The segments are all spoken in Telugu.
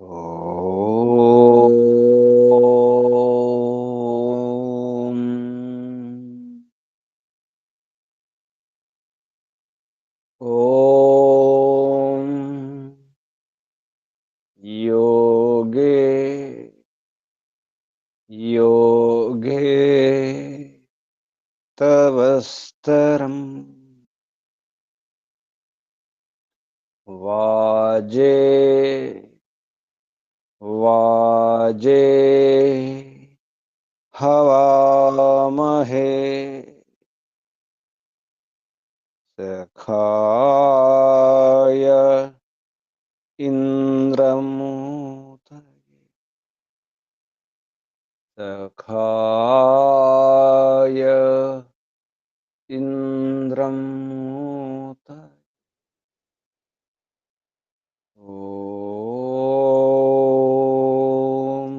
ఓం ఓం యోగే యోగే తవస్తరం వాజే వాజే హవామహే సఖాయ ఇంద్రమూతయే సఖాయ ఇంద్రమూతయే ఓం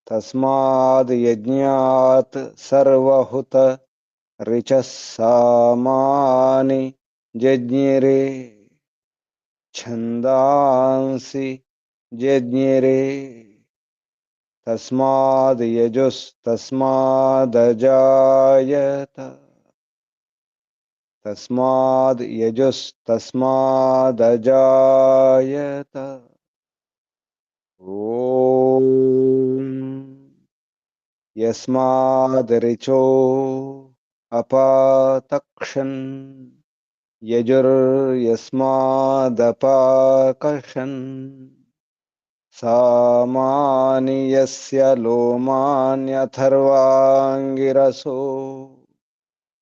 తస్మాద్ యజ్ఞాత్ సర్వహుత రిచః సామాని జజ్ఞిరే ఛందాంసి జజ్ఞిరే తస్మాద్ యజుస్తస్మాదజాయత తస్మాద్ యజుస్తస్మాదజాయత ఓం యస్మాదరిచో అపాతక్షన్ యజుర్యస్మాదపాకషన్ సామాని యస్య లోమాన్యథర్వాంగిరసో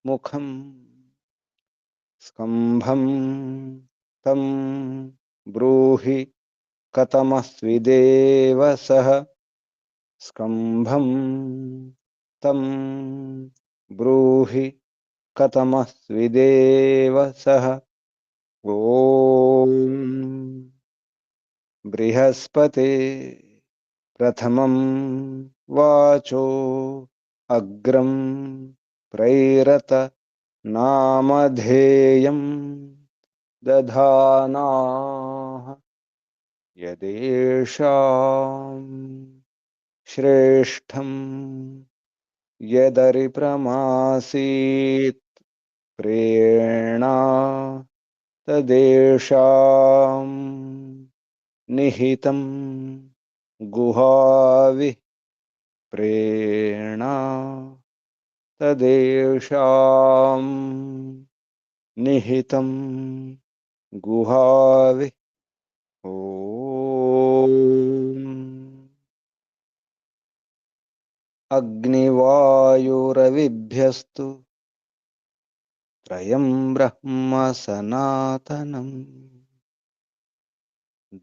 ముఖం స్కంభం తం బ్రూహి కతమస్విదేవ సహ స్కంభం తం బ్రూహి కతమస్విదేవ సహ ఓం బృహస్పతే ప్రథమం వాచో అగ్రం ప్రైరత నామధేయం దధానాః యదేషాం శ్రేష్టం యదరిప్రమాసీత్ ప్రేణా తదేషాం నిహితం గుహావి ప్రేణా తదేషాం నిహితం గుహావి ఓం అగ్నివాయురవిభ్యస్తు త్రయం బ్రహ్మ సనాతనం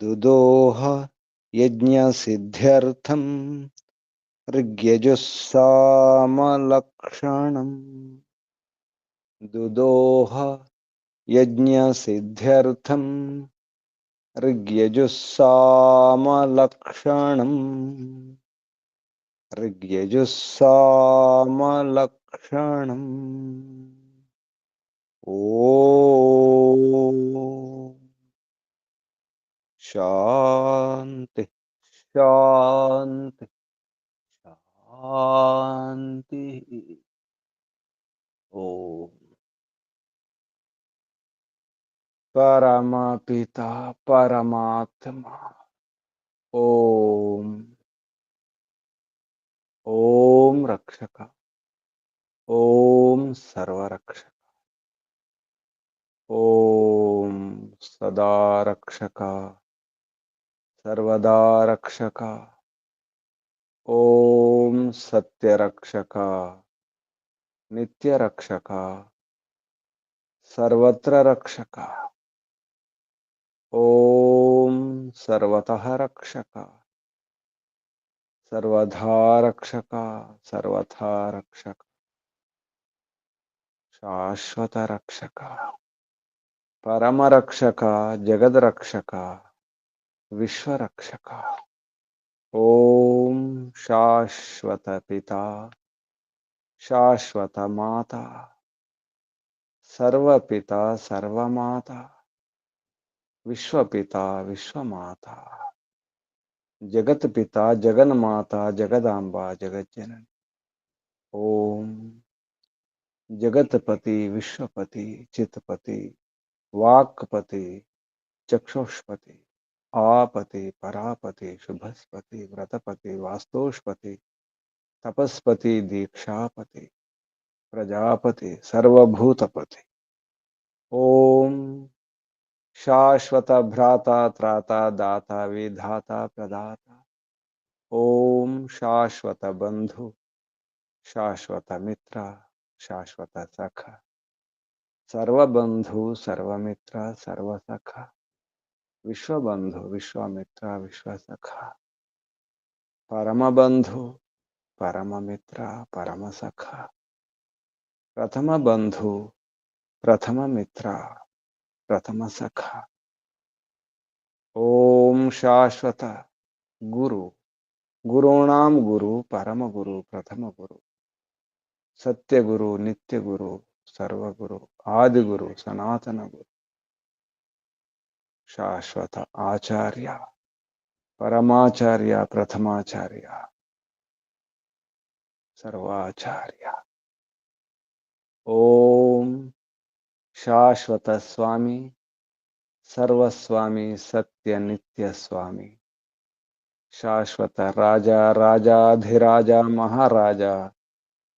దుదోహ యజ్ఞసిద్ధ్యర్థం ఋగ్యజుస్సామలక్షణం దుదోహ యజ్ఞసిద్ధ్యర్థం ఋగ్యజుస్సామలక్షణం ఋగ్యజుస్సామలక్షణం ఓం శాంతి శాంతి శాంతి ఓం పరమపిత పరమాత్మ ఓం ఓం రక్షక ఓం సర్వరక్షక ఓం సదా రక్షక సర్వదా రక్షక ఓం సత్యరక్షక నిత్యరక్షక సర్వత్ర రక్షక ఓం సర్వతః రక్షక సర్వధా రక్షక సర్వథా రక్షక శాశ్వత రక్షక పరమరక్షక జగద్రక్షక విశ్వరక్షక ఓం శాశ్వత పిత శాశ్వత మాత సర్వపిత సర్వమాత విశ్వపిత విశ్వమాత జగత్ పిత జగన్మాత జగదాంబ జగజ్జనని ఓం जगतपति विश्वपति चित्तपति वाक्पति चक्षुष्पति आपति परापति शुभस्पति व्रतपति वास्तुष्पति तपस्पति दीक्षापति प्रजापति सर्वभूतपति ओम शाश्वत भ्राता त्राता दाता विधाता प्रदाता ओम शाश्वत बंधु शाश्वत मित्र शाश्वत सखा सर्वबंधु सर्वमित्र सर्वसखा विश्वबंधु विश्वामित्र विश्वसखा परमबंधु परममित्र परमसखा प्रथम बंधु प्रथम मित्र प्रथम सखा ओम शाश्वत गुरु गुरूणाम गुरु परम गुरु प्रथम गुरु सत्य गुरु नित्य गुरु सर्वगुरु आदि गुरु सनातन गुरु शाश्वत आचार्य परमाचार्य प्रथमाचार्य सर्वाचार्य ओम शाश्वत स्वामी सर्वस्वामी सत्य नित्य स्वामी शाश्वत राजा राजाधिराजा महाराजा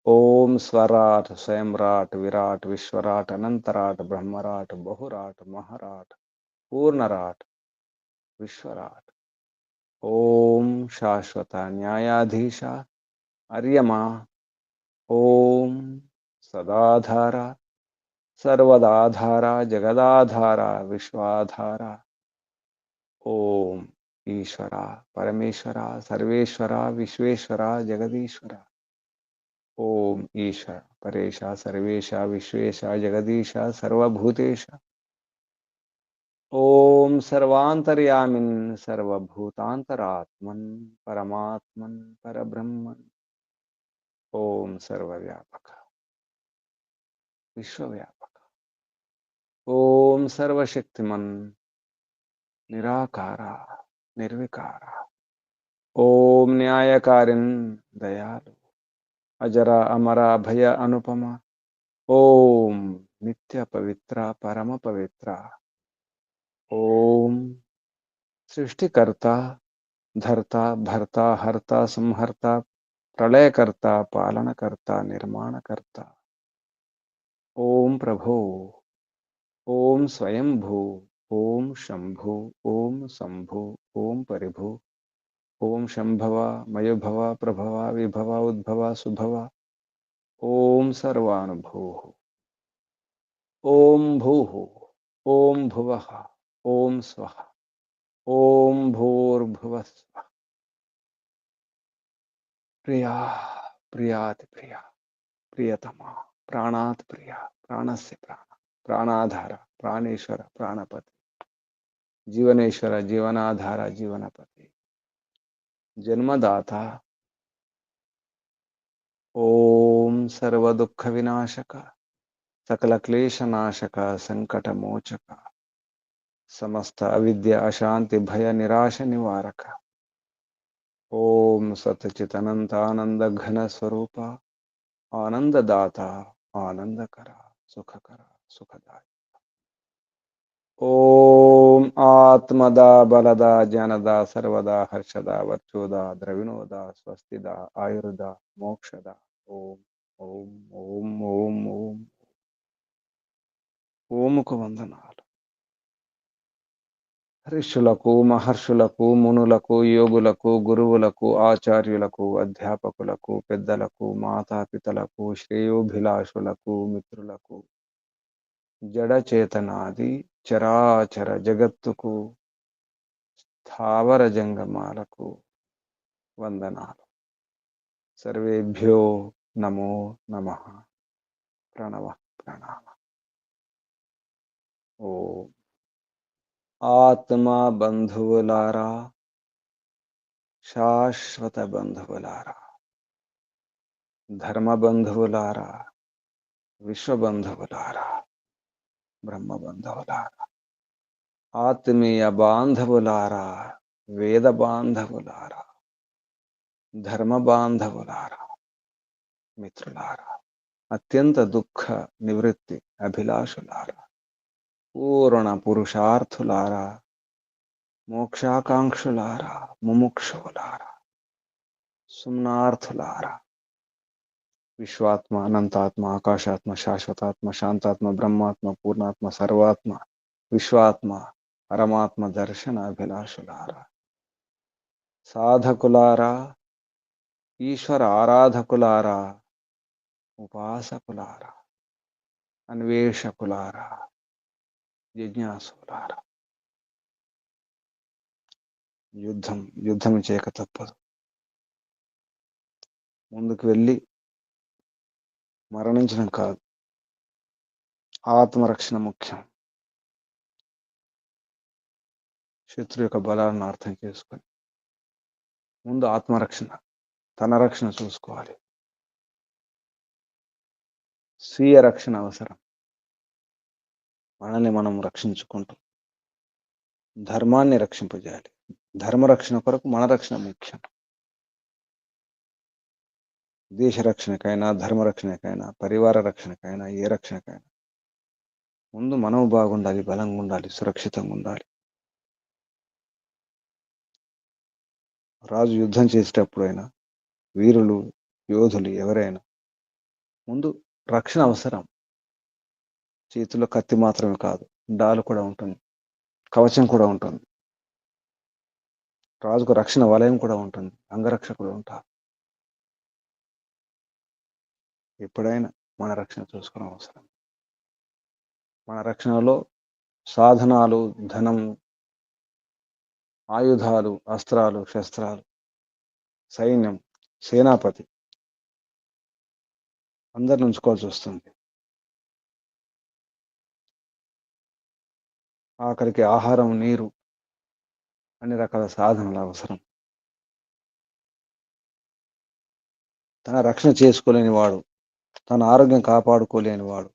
ओम स्वराट स्वयंराट विराट विश्वराट अनंतराट ब्रह्मराट बहुराट महाराट पूर्णराट विश्वराट ओम शाश्वत न्यायाधीश अर्यमा ओम सदाधारा सर्वदाधारा जगदाधारा विश्वाधारा ओम ईश्वरा परमेश्वरा सर्वेश्वरा विश्वेश्वरा जगदीश्वरा ओम ईश्वर परेशा सर्वेशा विश्वेशा जगदीशा सर्वभूतेशा ओम सर्वांतर्यामिन सर्वभूतांतरात्मन परमात्मन परब्रह्मन ओम सर्वव्यापक विश्वव्यापक ओम सर्वशक्तिमन निराकारा निर्विकारा ओम न्यायकारिन दयालु अजरा अमरा भय अनुपमा ओम नित्य पवित्र परम पवित्र ओम सृष्टिकर्ता धर्ता भर्ता हर्ता संहर्ता प्रलयकर्ता पालनकर्ता निर्माणकर्ता ओम प्रभो ओम स्वयंभू ओम शंभु ओम शंभु ओम परिभु ओम शंभव मयोभव प्रभव विभव उद्भव सुभव ओम सर्वानुभू ओम भूः ओम भुवः ओम स्वः ओम भूर्भुवस्वः प्रिया प्रियाति प्रिया प्रियतमा प्राणात् प्रिया प्राणस्य प्राण प्राणाधार प्राणेश्वर प्राणपति जीवनेश्वर जीवनाधार जीवनपति जन्मदाता ओम सर्व दुख विनाशक सकल क्लेश नाशक संकट मोचक समस्त अविद्या अशांति भय निराश निवारक ओम सतचित अनंत आनंद घन स्वरूप आनंददाता आनंदकरा सुखकरा सुखदाय ओम आत्मदा बलदा ज्ञानदा सर्वदा हर्षदा वर्चोदा द्रविणोदा स्वस्तिदा आयुर्दा मोक्षदा ओम ओम ओम ओम ओम ఓముకు వందనాలు ఋషులకు మహర్షులకు మునులకు యోగులకు గురువులకు ఆచార్యులకు అధ్యాపకులకు పెద్దలకు మాతాపితలకు శ్రేయోభిలాషులకు మిత్రులకు జడచేతనాది చరాచర జగత్తుకు స్థావర జంగమాలకు వందనాలు సర్వేభ్యో నమో నమః ప్రణవ ప్రణామ ఓం ఆత్మ బంధువులారా శాశ్వత బంధువులారా ధర్మ బంధువులారా విశ్వ బంధువులారా బ్రహ్మ బంధువులారా ఆత్మీయ బాంధవులారా, వేద బాంధవులారా, ధర్మ బాంధవులారా, మిత్రులారా, అత్యంత దుఃఖ నివృత్తి అభిలాషులారా, పూర్ణ పురుషార్థులారా, మోక్షాకాంక్షులారా, ముముక్షువులారా, సుమ్నార్థులారా, విశ్వాత్మ, అనంతాత్మ, ఆకాశాత్మ, శాశ్వతాత్మ, శాంతాత్మ, బ్రహ్మాత్మ, పూర్ణాత్మ, సర్వాత్మ, విశ్వాత్మ, పరమాత్మ దర్శన అభిలాషులారా, సాధకులారా, ఈశ్వర ఆరాధకులారా, ఉపాసకులారా, అన్వేషకులారా, జిజ్ఞాసులారా, యుద్ధం చేయక తప్పదు. ముందుకు వెళ్ళి మరణించడం కాదు, ఆత్మరక్షణ ముఖ్యం. శత్రు యొక్క బలాలను అర్థం చేసుకొని ముందు ఆత్మరక్షణ, తన రక్షణ చూసుకోవాలి. స్వీయ రక్షణ అవసరం. మనల్ని మనం రక్షించుకుంటూ ధర్మాన్ని రక్షింపజేయాలి. ధర్మరక్షణ కొరకు మన రక్షణ ముఖ్యం. దేశ రక్షణకైనా, ధర్మరక్షణకైనా, పరివార రక్షణకైనా, ఏ రక్షణకైనా ముందు మనం బాగుండాలి, బలంగా ఉండాలి, సురక్షితంగా ఉండాలి. రాజు యుద్ధం చేసేటప్పుడైనా, వీరులు యోధులు ఎవరైనా ముందు రక్షణ అవసరం. చేతిలో కత్తి మాత్రమే కాదు, డాలు కూడా ఉంటుంది, కవచం కూడా ఉంటుంది, రాజుకు రక్షణ వలయం కూడా ఉంటుంది, అంగరక్షకుడు ఉంటారు. ఎప్పుడైనా మన రక్షణ చూసుకోవడం అవసరం. మన రక్షణలో సాధనాలు, ధనం, ఆయుధాలు, అస్త్రాలు, శస్త్రాలు, సైన్యం, సేనాపతి అందరిని ఉంచుకోవాల్సి వస్తుంది. ఆఖరికి ఆహారం, నీరు, అన్ని రకాల సాధనలు అవసరం. తన రక్షణ చేసుకోలేని వాడు, తన ఆరోగ్యం కాపాడుకోలేని వాడు,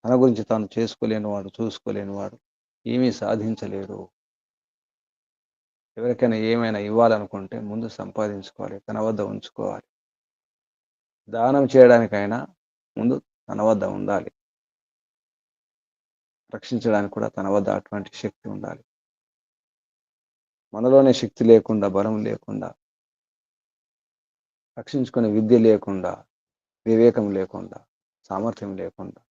తన గురించి తాను చేసుకోలేని వాడు, చూసుకోలేని వాడు ఏమీ సాధించలేడు. ఎవరికైనా ఏమైనా ఇవ్వాలనుకుంటే ముందు సంపాదించుకోవాలి, తన వద్ద ఉంచుకోవాలి. దానం చేయడానికైనా ముందు తన వద్ద ఉండాలి. రక్షించడానికి కూడా తన వద్ద అటువంటి శక్తి ఉండాలి. మనలోనే శక్తి లేకుండా, బలం లేకుండా, రక్షించుకునే విద్య లేకుండా, వివేకం లేకుండా, సామర్థ్యం లేకుండా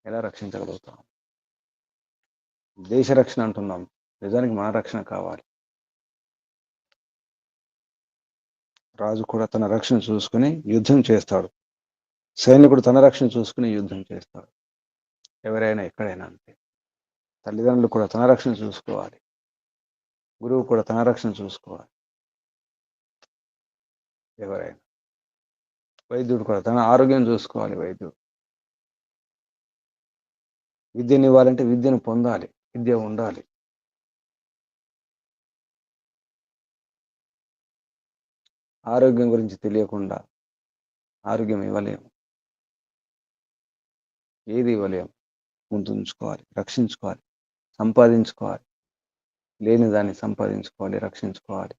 ఎలా రక్షించగలుగుతాం? దేశ రక్షణ అంటున్నాం, నిజానికి మన రక్షణ కావాలి. రాజు కూడా తన రక్షణ చూసుకుని యుద్ధం చేస్తాడు, సైనికుడు తన రక్షణ చూసుకుని యుద్ధం చేస్తాడు. ఎవరైనా ఎక్కడైనా అంతే. తల్లిదండ్రులు కూడా తన రక్షణ చూసుకోవాలి, గురువు కూడా తన రక్షణ చూసుకోవాలి. ఎవరైనా వైద్యుడు కూడా తన ఆరోగ్యం చూసుకోవాలి. వైద్యుడు విద్యను ఇవ్వాలంటే విద్యను పొందాలి, విద్య ఉండాలి. ఆరోగ్యం గురించి తెలియకుండా ఆరోగ్యం ఇవ్వలేము, ఏది ఇవ్వలేము. ముందు ఉంచుకోవాలి, రక్షించుకోవాలి, సంపాదించుకోవాలి. లేని దాన్ని సంపాదించుకోవాలి, రక్షించుకోవాలి,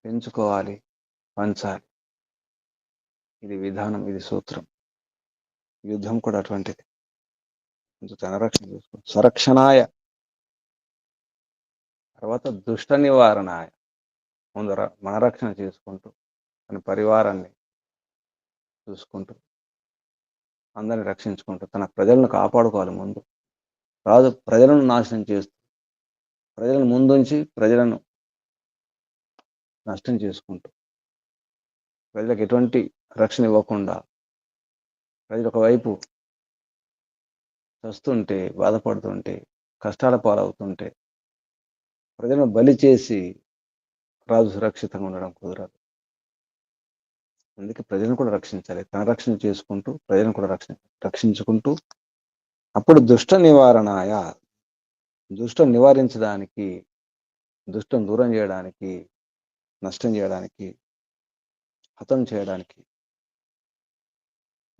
పెంచుకోవాలి, పంచాలి. ఇది విధానం, ఇది సూత్రం. యుద్ధం కూడా అటువంటిది. తన రక్షణ చూసుకో, స్వరక్షణాయ, తర్వాత దుష్ట నివారణాయ. ముందు మన రక్షణ చేసుకుంటూ తన పరివారాన్ని చూసుకుంటూ అందరిని రక్షించుకుంటూ తన ప్రజలను కాపాడుకోవాలి. ముందు రాజు ప్రజలను నాశనం చేస్తూ, ప్రజలను ముందుంచి ప్రజలను నష్టం చేసుకుంటూ, ప్రజలకు ఎటువంటి రక్షణ ఇవ్వకుండా, ప్రజలు ఒకవైపు చస్తుంటే, బాధపడుతుంటే, కష్టాల పాలవుతుంటే ప్రజలను బలి చేసి రాజు సురక్షితంగా ఉండడం కుదరదు. అందుకే ప్రజలను కూడా రక్షించాలి. తన రక్షణ చేసుకుంటూ ప్రజలను కూడా రక్షించుకుంటూ అప్పుడు దుష్ట నివారణాయ, దుష్టం నివారించడానికి, దుష్టం దూరం చేయడానికి, నష్టం చేయడానికి, హతం చేయడానికి.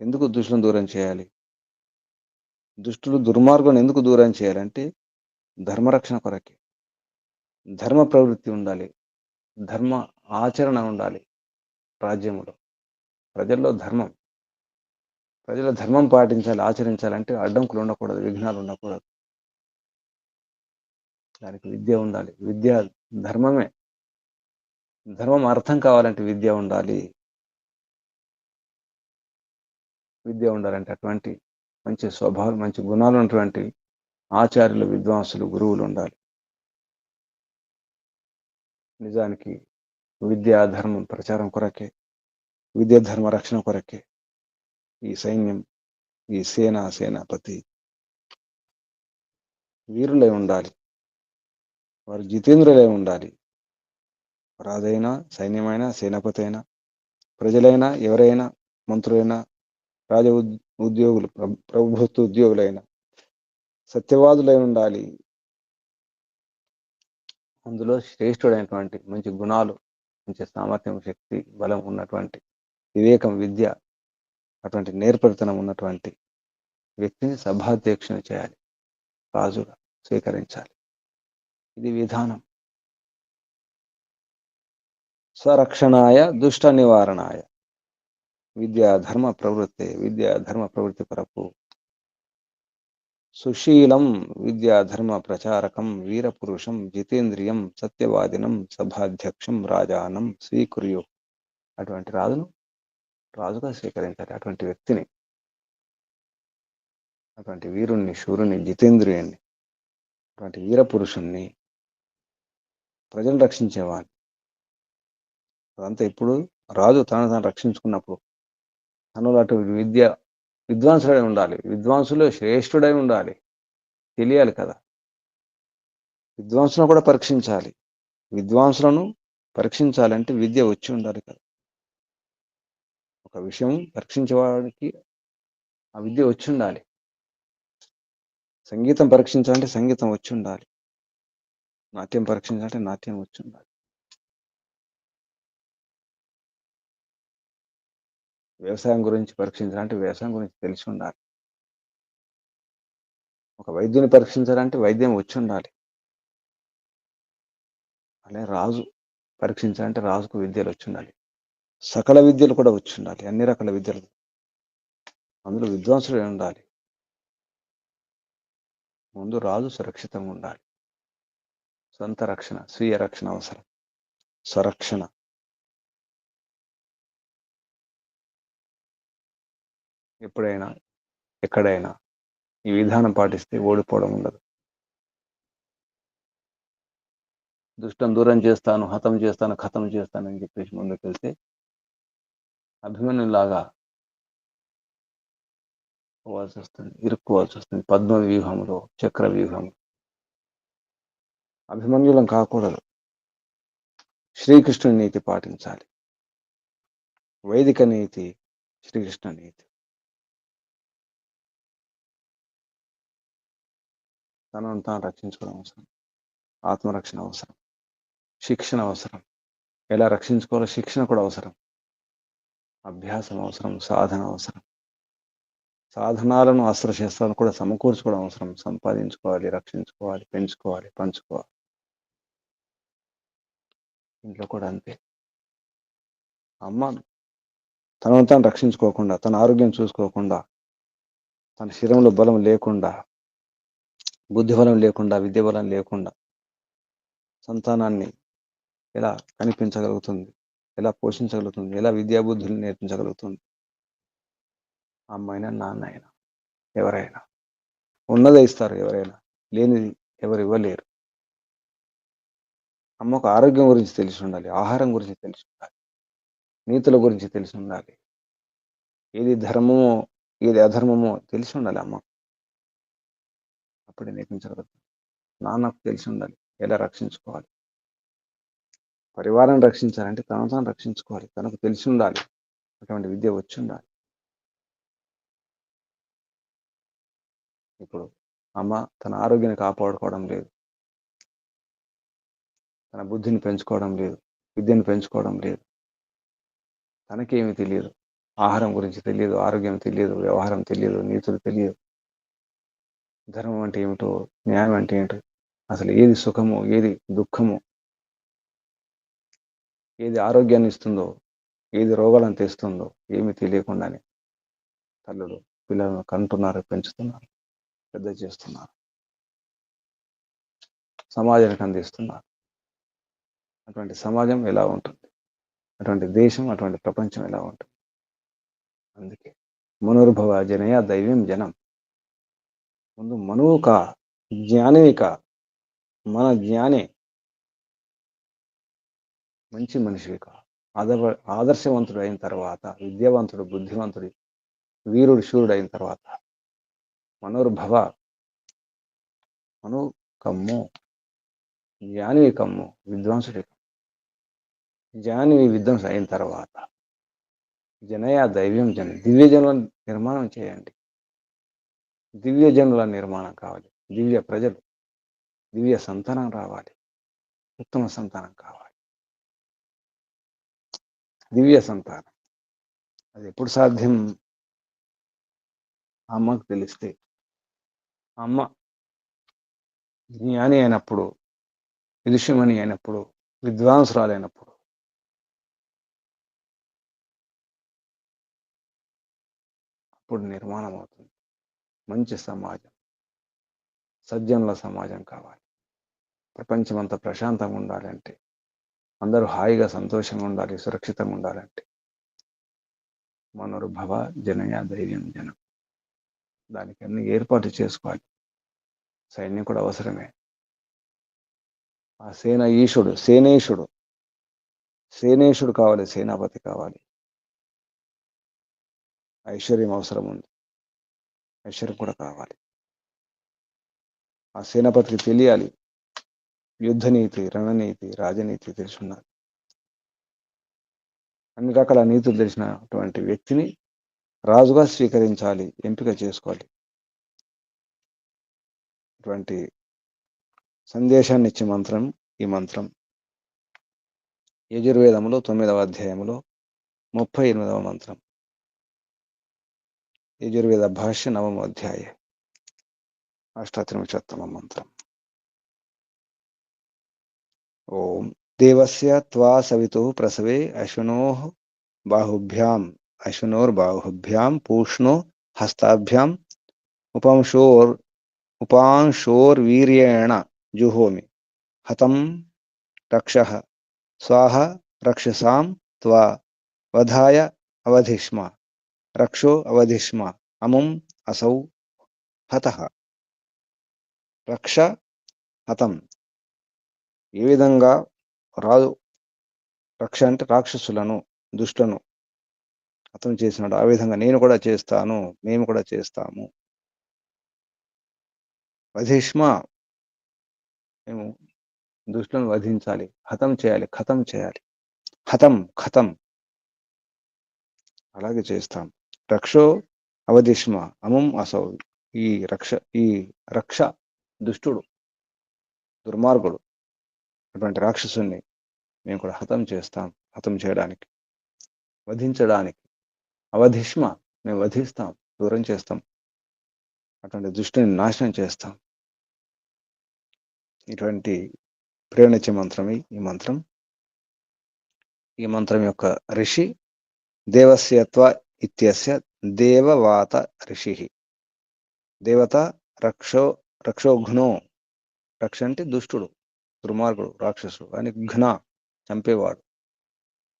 ఎందుకు దుష్టులను దూరం చేయాలి? దుష్టులు దుర్మార్గం ఎందుకు దూరం చేయాలంటే ధర్మరక్షణ కొరకే. ధర్మ ప్రవృత్తి ఉండాలి, ధర్మ ఆచరణ ఉండాలి రాజ్యములో. ప్రజల్లో ధర్మం, ప్రజల ధర్మం పాటించాలి, ఆచరించాలంటే అడ్డంకులు ఉండకూడదు, విఘ్నాలు ఉండకూడదు. దానికి విద్య ఉండాలి. విద్య ధర్మమే. ధర్మం అర్థం కావాలంటే విద్య ఉండాలి. విద్య ఉండాలంటే అటువంటి మంచి స్వభావం, మంచి గుణాలు ఉన్నటువంటి ఆచార్యులు, విద్వాంసులు, గురువులు ఉండాలి. నిజానికి విద్యా ధర్మం ప్రచారం కొరకే, విద్యా ధర్మ రక్షణ కొరకే ఈ సైన్యం, ఈ సేనాపతి వీరులై ఉండాలి. వారు జితేంద్రులై ఉండాలి. రాజైనా, సైన్యమైనా, సేనాపతి అయినా, ప్రజలైనా, ఎవరైనా, మంత్రులైనా, రాజ ఉద్యోగులు, ప్రభుత్వ ఉద్యోగులైన సత్యవాదులై ఉండాలి. అందులో శ్రేష్ఠుడైనటువంటి మంచి గుణాలు, మంచి సామర్థ్యం, శక్తి, బలం ఉన్నటువంటి, వివేకం, విద్య, అటువంటి నేర్పరితనం ఉన్నటువంటి వ్యక్తిని సభాధ్యక్షుని చేయాలి, రాజుగా స్వీకరించాలి. ఇది విధానం. స్వరక్షణాయ దుష్ట నివారణాయ విద్యా ధర్మ ప్రవృత్తి కొరకు సుశీలం విద్యా ధర్మ ప్రచారకం వీరపురుషం జితేంద్రియం సత్యవాదినం సభాధ్యక్షం రాజానం స్వీకుర్యు. అటువంటి రాజుగా స్వీకరించాలి. అటువంటి వ్యక్తిని, అటువంటి వీరుణ్ణి, శూరుని, జితేంద్రియుణ్ణి, అటువంటి వీరపురుషుణ్ణి, ప్రజలు రక్షించేవాడిని. అదంతా ఇప్పుడు రాజు తనను తాను రక్షించుకున్నప్పుడు తనలో అటు విద్వాంసుడై ఉండాలి. విద్వాంసులో శ్రేష్ఠుడై ఉండాలి. తెలియాలి కదా. విద్వాంసులను కూడా పరీక్షించాలి. విద్వాంసులను పరీక్షించాలంటే విద్య వచ్చి ఉండాలి కదా. ఒక విషయం పరీక్షించేవాడికి ఆ విద్య వచ్చి ఉండాలి. సంగీతం పరీక్షించాలంటే సంగీతం వచ్చి ఉండాలి. నాట్యం పరీక్షించాలంటే నాట్యం వచ్చి ఉండాలి. వ్యవసాయం గురించి పరీక్షించాలంటే వ్యవసాయం గురించి తెలిసి ఉండాలి. ఒక వైద్యుని పరీక్షించాలంటే వైద్యం వచ్చి ఉండాలి. అలాగే రాజు పరీక్షించాలంటే రాజుకు విద్యలు వచ్చి ఉండాలి. సకల విద్యలు కూడా వచ్చి ఉండాలి. అన్ని రకాల విద్యలు, అందులో విద్వాంసులు ఉండాలి. ముందు రాజు సురక్షితంగా ఉండాలి. సొంత రక్షణ, స్వీయ రక్షణ అవసరం. స్వరక్షణ. ఎప్పుడైనా, ఎక్కడైనా ఈ విధానం పాటిస్తే ఓడిపోవడం ఉండదు. దుష్టం దూరం చేస్తాను, హతం చేస్తాను, ఖతం చేస్తాను అని చెప్పేసి ముందుకు వెళ్తే అభిమన్యులాగా పోవాల్సి వస్తుంది, ఇరుక్కోవాల్సి వస్తుంది. పద్మ వ్యూహంలో, చక్ర వ్యూహంలో అభిమన్యులం కాకూడదు. శ్రీకృష్ణుని నీతి పాటించాలి. వైదిక నీతి, శ్రీకృష్ణ నీతి. తనను తాను రక్షించుకోవడం అవసరం. ఆత్మరక్షణ అవసరం. శిక్షణ అవసరం. ఎలా రక్షించుకోవాలో శిక్షణ కూడా అవసరం. అభ్యాసం అవసరం. సాధన అవసరం. సాధనాలను, అస్త్రశస్త్రాలను కూడా సమకూర్చుకోవడం అవసరం. సంపాదించుకోవాలి, రక్షించుకోవాలి, పెంచుకోవాలి, పంచుకోవాలి. ఇంట్లో కూడా అంతే. అమ్మ తనను తాను రక్షించుకోకుండా, తన ఆరోగ్యం చూసుకోకుండా, తన శరీరంలో బలం లేకుండా, బుద్ధి బలం లేకుండా, విద్య బలం లేకుండా సంతానాన్ని ఎలా కనిపించగలుగుతుంది, ఎలా పోషించగలుగుతుంది, ఎలా విద్యాబుద్ధులు నేర్పించగలుగుతుంది? అమ్మైనా, నాన్న అయినా, ఎవరైనా ఉన్నదే ఇస్తారు. ఎవరైనా లేనిది ఎవరు ఇవ్వలేరు. అమ్మకు ఆరోగ్యం గురించి తెలిసి ఉండాలి, ఆహారం గురించి తెలిసి ఉండాలి, నీతుల గురించి తెలిసి ఉండాలి, ఏది ధర్మమో ఏది అధర్మమో తెలిసి ఉండాలి అమ్మ. అప్పుడే నేర్పించగలుగుతుంది. నాన్నకు తెలిసి ఉండాలి ఎలా రక్షించుకోవాలి. పరివారాన్ని రక్షించాలంటే తనను తాను రక్షించుకోవాలి. తనకు తెలిసి ఉండాలి, అటువంటి విద్య వచ్చి ఉండాలి. ఇప్పుడు అమ్మ తన ఆరోగ్యాన్ని కాపాడుకోవడం లేదు, తన బుద్ధిని పెంచుకోవడం లేదు, విద్యను పెంచుకోవడం లేదు. తనకేమీ తెలియదు. ఆహారం గురించి తెలియదు, ఆరోగ్యం తెలియదు, వ్యవహారం తెలియదు, నీతులు తెలియదు, ధర్మం అంటే ఏమిటో, న్యాయం అంటే ఏంటో అసలు ఏది సుఖము, ఏది దుఃఖము, ఏది ఆరోగ్యాన్ని ఇస్తుందో, ఏది రోగాలను తెస్తుందో ఏమి తెలియకుండానే తల్లులు పిల్లలను కంటున్నారు, పెంచుతున్నారు, పెద్ద చేస్తున్నారు, సమాజానికి అందిస్తున్నారు. అటువంటి సమాజం ఎలా ఉంటుంది, అటువంటి దేశం, అటువంటి ప్రపంచం ఎలా ఉంటుంది? అందుకే మనుర్భవ జనయ దైవ్యం జనం. ముందు మనువు కా, జ్ఞానివి కా, మన జ్ఞానే, మంచి మనిషివి కా, ఆదర్శవంతుడు అయిన తర్వాత, విద్యావంతుడు, బుద్ధివంతుడు, వీరుడు, శూరుడు అయిన తర్వాత మనుర్భవ, మను కమ్ము, జ్ఞానివి కమ్ము, విద్వాంసుడి కమ్ము. జ్ఞానివి విద్వాంసు అయిన తర్వాత జనయ దైవ్యం జనం, దివ్యజనుల నిర్మాణం చేయండి. దివ్యజనుల నిర్మాణం కావాలి, దివ్య ప్రజలు, దివ్య సంతానం రావాలి, ఉత్తమ సంతానం కావాలి. దివ్య సంతానం అది ఎప్పుడు సాధ్యం? అమ్మకు తెలిస్తే, అమ్మ జ్ఞాని అయినప్పుడు, ఋషిమణి అయినప్పుడు, విద్వాంసురాలైనప్పుడు, అప్పుడు నిర్మాణం అవుతుంది మంచి సమాజం, సజ్జనుల సమాజం కావాలి. ప్రపంచం అంతా ప్రశాంతంగా ఉండాలంటే, అందరూ హాయిగా సంతోషంగా ఉండాలి, సురక్షితంగా ఉండాలంటే మనుర్భవ జనయ ధైర్యం జనం. దానికి అన్ని ఏర్పాటు చేసుకోవాలి. సైన్యం కూడా అవసరమే. ఆ సేనేశుడు కావాలి, సేనాపతి కావాలి. ఐశ్వర్యం అవసరం ఉంది, ఐశ్వర్యం కూడా కావాలి. ఆ సేనాపతికి తెలియాలి యుద్ధనీతి, రణనీతి, రాజనీతి తెలుసున్నారు. అన్ని రకాల నీతులు తెలిసినటువంటి వ్యక్తిని రాజుగా స్వీకరించాలి, ఎంపిక చేసుకోవాలి. అటువంటి సందేశాన్ని ఇచ్చే మంత్రం ఈ మంత్రం. యజుర్వేదములో 9వ అధ్యాయములో 38వ మంత్రం. యజుర్వేద భాష్య 9వ అధ్యాయ అష్టాత్రింశత్తమ మంత్రం. ఓం దేవస్య త్వా సవితుః ప్రసవే అశ్వినోర్బాహుభ్యాం పూష్ణో హస్తాభ్యాం ఉపాంశోర్వీర్యేణ జుహోమి హతం రక్షః స్వాహ రక్షసాం త్వా వధాయ అవధిష్మ రక్షో అవధిష్మ అముం అసౌ హతః. రక్ష హతం. ఏ విధంగా రాజు రక్ష అంటే రాక్షసులను, దుష్టులను హతం చేసినాడు, ఆ విధంగా నేను కూడా చేస్తాను, మేము కూడా చేస్తాము. వధిష్మ, మేము దుష్టులను వధించాలి, హతం చేయాలి, ఖతం చేయాలి. ఖతం అలాగే చేస్తాం. రక్షో అవధిష్మ అముం అసౌ. ఈ రక్ష దుష్టుడు, దుర్మార్గుడు, అటువంటి రాక్షసుని మేము కూడా హతం చేస్తాం, హతం చేయడానికి, వధించడానికి. అవధిష్మ, మేము వధిస్తాం, దూరం చేస్తాం, అటువంటి దుష్టుని నాశనం చేస్తాం. ఇటువంటి ప్రేరణించే మంత్రమే ఈ మంత్రం. ఈ మంత్రం యొక్క ఋషి దేవస్యత్వ ఇత్యస్య దేవవాత ఋషి. దేవత రక్షోఘ్నో. రక్ష అంటే దుష్టుడు, దుర్మార్గుడు, రాక్షసుడు అని, ఘ్న చంపేవాడు.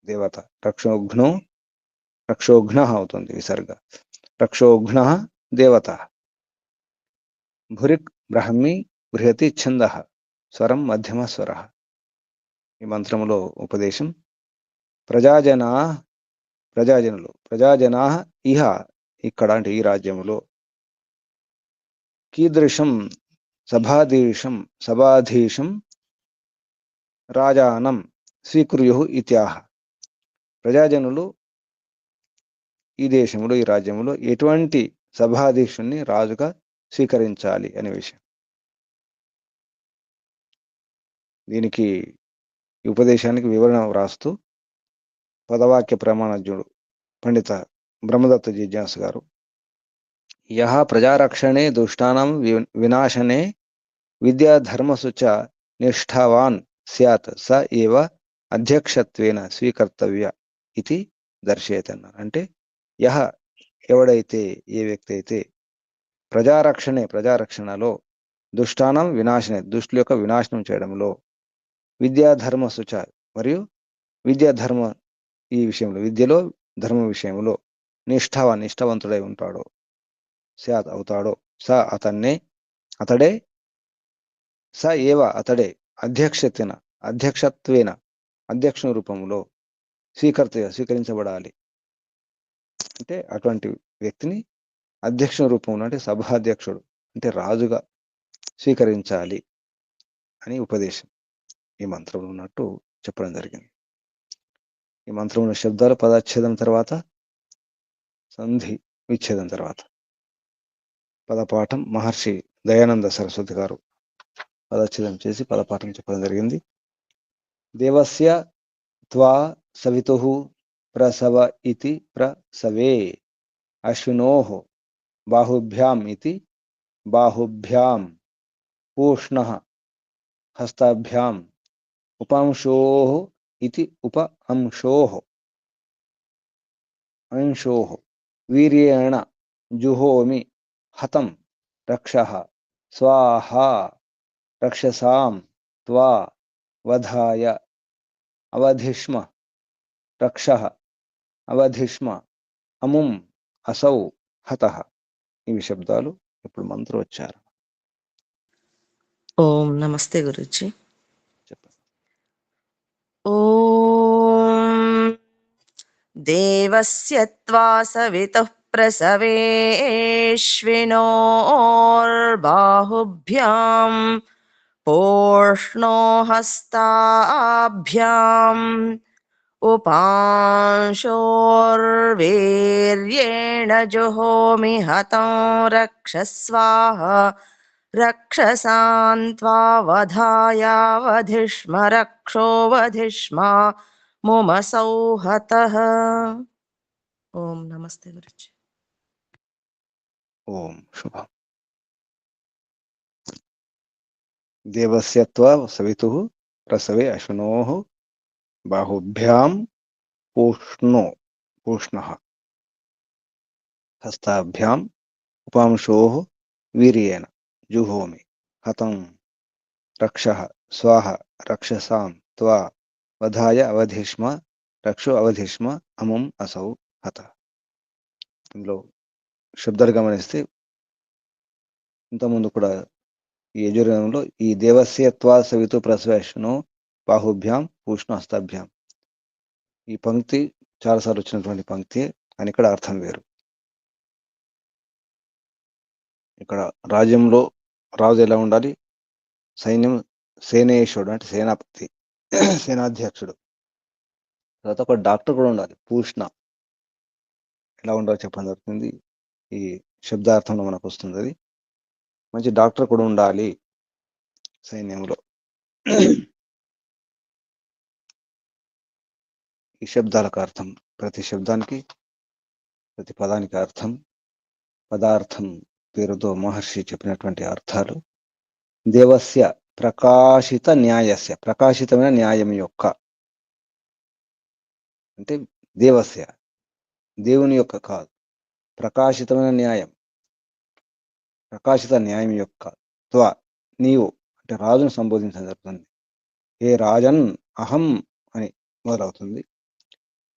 దేవత రక్షోఘ్న అవుతుంది విసర్గ. రక్షోఘ్న దేవత. భురిక్ బ్రహ్మి బృహతి ఛంద స్వరం మధ్యమ స్వర. ఈ మంత్రములో ఉపదేశం. ప్రజాజనులు ఇహ ఇక్కడ అంటే ఈ రాజ్యములో కీదృశం సభాధీశం రాజానం స్వీకుర్యు ఇత్యాహ. ప్రజాజనులు ఈ దేశంలో, ఈ రాజ్యంలో ఎటువంటి సభాధీశుణ్ణి రాజుగా స్వీకరించాలి అనే విషయం. దీనికి ఈ ఉపదేశానికి వివరణ వ్రాస్తూ పదవాక్య ప్రమాణజ్ఞుడు పండిత బ్రహ్మదత్త జిజ్ఞాసు గారు, యహ ప్రజారక్షణే దుష్టానాం వినాశనే విద్యాధర్మసు చ నిష్ఠావాన్ స్యాత్ స ఏవ అధ్యక్షత్వేన స్వీకర్తవ్య ఇది దర్శయతి అన్నారు. అంటే యహ ఎవడైతే, ఏ వ్యక్తి అయితే ప్రజారక్షణలో దుష్టానం వినాశనే, దుష్టుల యొక్క వినాశనం చేయడంలో, విద్యాధర్మసు చ మరియు విద్యాధర్మ ఈ విషయంలో, విద్యలో ధర్మ విషయంలో నిష్ఠావంతుడై ఉంటాడో, స్యాత్ అవుతాడో, స అతడే స ఏవ అతడే అధ్యక్షత్వేన అధ్యక్ష రూపంలో స్వీకరించబడాలి. అంటే అటువంటి వ్యక్తిని అధ్యక్ష రూపంలో, అంటే సభాధ్యక్షుడు అంటే రాజుగా స్వీకరించాలి అని ఉపదేశం ఈ మంత్రంలో ఉన్నట్టు చెప్పడం జరిగింది. ఈ మంత్రంలో శబ్దాలు పదచ్ఛేదం తర్వాత, సంధి విచ్ఛేదం తర్వాత. పదపాఠం మహర్షి దయానంద సరస్వతి గారు పదచ్ఛేదం చేసి పదపాఠం చెప్పడం జరిగింది. దేవస్య త్వా సవితుః ప్రసవ ఇతి ప్రసవే అశ్వినోః బాహుభ్యాం ఇతి బాహుభ్యాం పూష్ణః హస్తాభ్యాం ఉపాంశోః ఇతి ఉపఅంశోః అంశోః వీర్యేణ జుహోమి హతం రక్షః స్వాహా రక్షసాం త్వా వధాయ అవధిష్మ రక్షః అవధిష్మ అముం అసౌ హతః. ఇవి శబ్దాలు ఇప్పుడు మంత్రోచ్చారణ. ఓం నమస్తే గురుజీ. చెప్పండి. ఓం దేవస్య త్వా సవితుః ప్రసవేష్వినోర్బాహుభ్యాం పూష్ణో హస్తాభ్యాం ఉపాంశోర్వీర్యేణ జుహోమి హతం రక్షస్వాహ రక్షసాం త్వా వధాయావధిష్మ రక్షో వధిష్మ ముమసౌ హతః. ఓం నమస్తే గురుజీ. ఓం శుభం. దేవస్య త్వా సవితుః ప్రసవే అశ్వినోః బాహుభ్యాం పూష్ణః హస్తాభ్యాం ఉపాంశోః వీర్యేణ జుహోమి హతం రక్షః స్వాహ రక్షసాం త్వా వధాయ అవధిష్మ రక్షో అవధిష్మ అముం అసౌ హతః. ఇందులో శబ్దాలు గమనిస్తే ఇంతకుముందు కూడా ఈ యజుర్వేదంలో ఈ దేవస్య త్వా సవితు ప్రసవేష్ణో బాహుభ్యాం పూష్ణ హస్తాభ్యాం, ఈ పంక్తి చాలాసార్లు వచ్చినటువంటి పంక్తి అని ఇక్కడ అర్థం వేరు. ఇక్కడ రాజ్యంలో రాజు ఎలా ఉండాలి, సైన్యం సేనేశ్వరుడు అంటే సేనాపతి సేనాధ్యక్షుడు, తర్వాత ఒక డాక్టర్ కూడా ఉండాలి. పూష్ణ ఎలా ఉండాలో చెప్పడం జరుగుతుంది. ఈ శబ్దార్థంలో మనకు వస్తుంది. అది మంచి డాక్టర్ కూడా ఉండాలి సైన్యంలో. ఈ శబ్దాలకు అర్థం, ప్రతి శబ్దానికి ప్రతి పదానికి అర్థం, పదార్థం పేరుతో మహర్షి చెప్పినటువంటి అర్థాలు. దేవస్య ప్రకాశిత న్యాయస్య, ప్రకాశితమైన న్యాయం యొక్క, అంటే దేవస్య దేవుని యొక్క కాదు, ప్రకాశితమైన న్యాయం, ప్రకాశిత న్యాయం యొక్క త్వ నీవు అంటే రాజును సంబోధించడం జరుగుతుంది. ఏ రాజన్ అహం అని మొదలవుతుంది.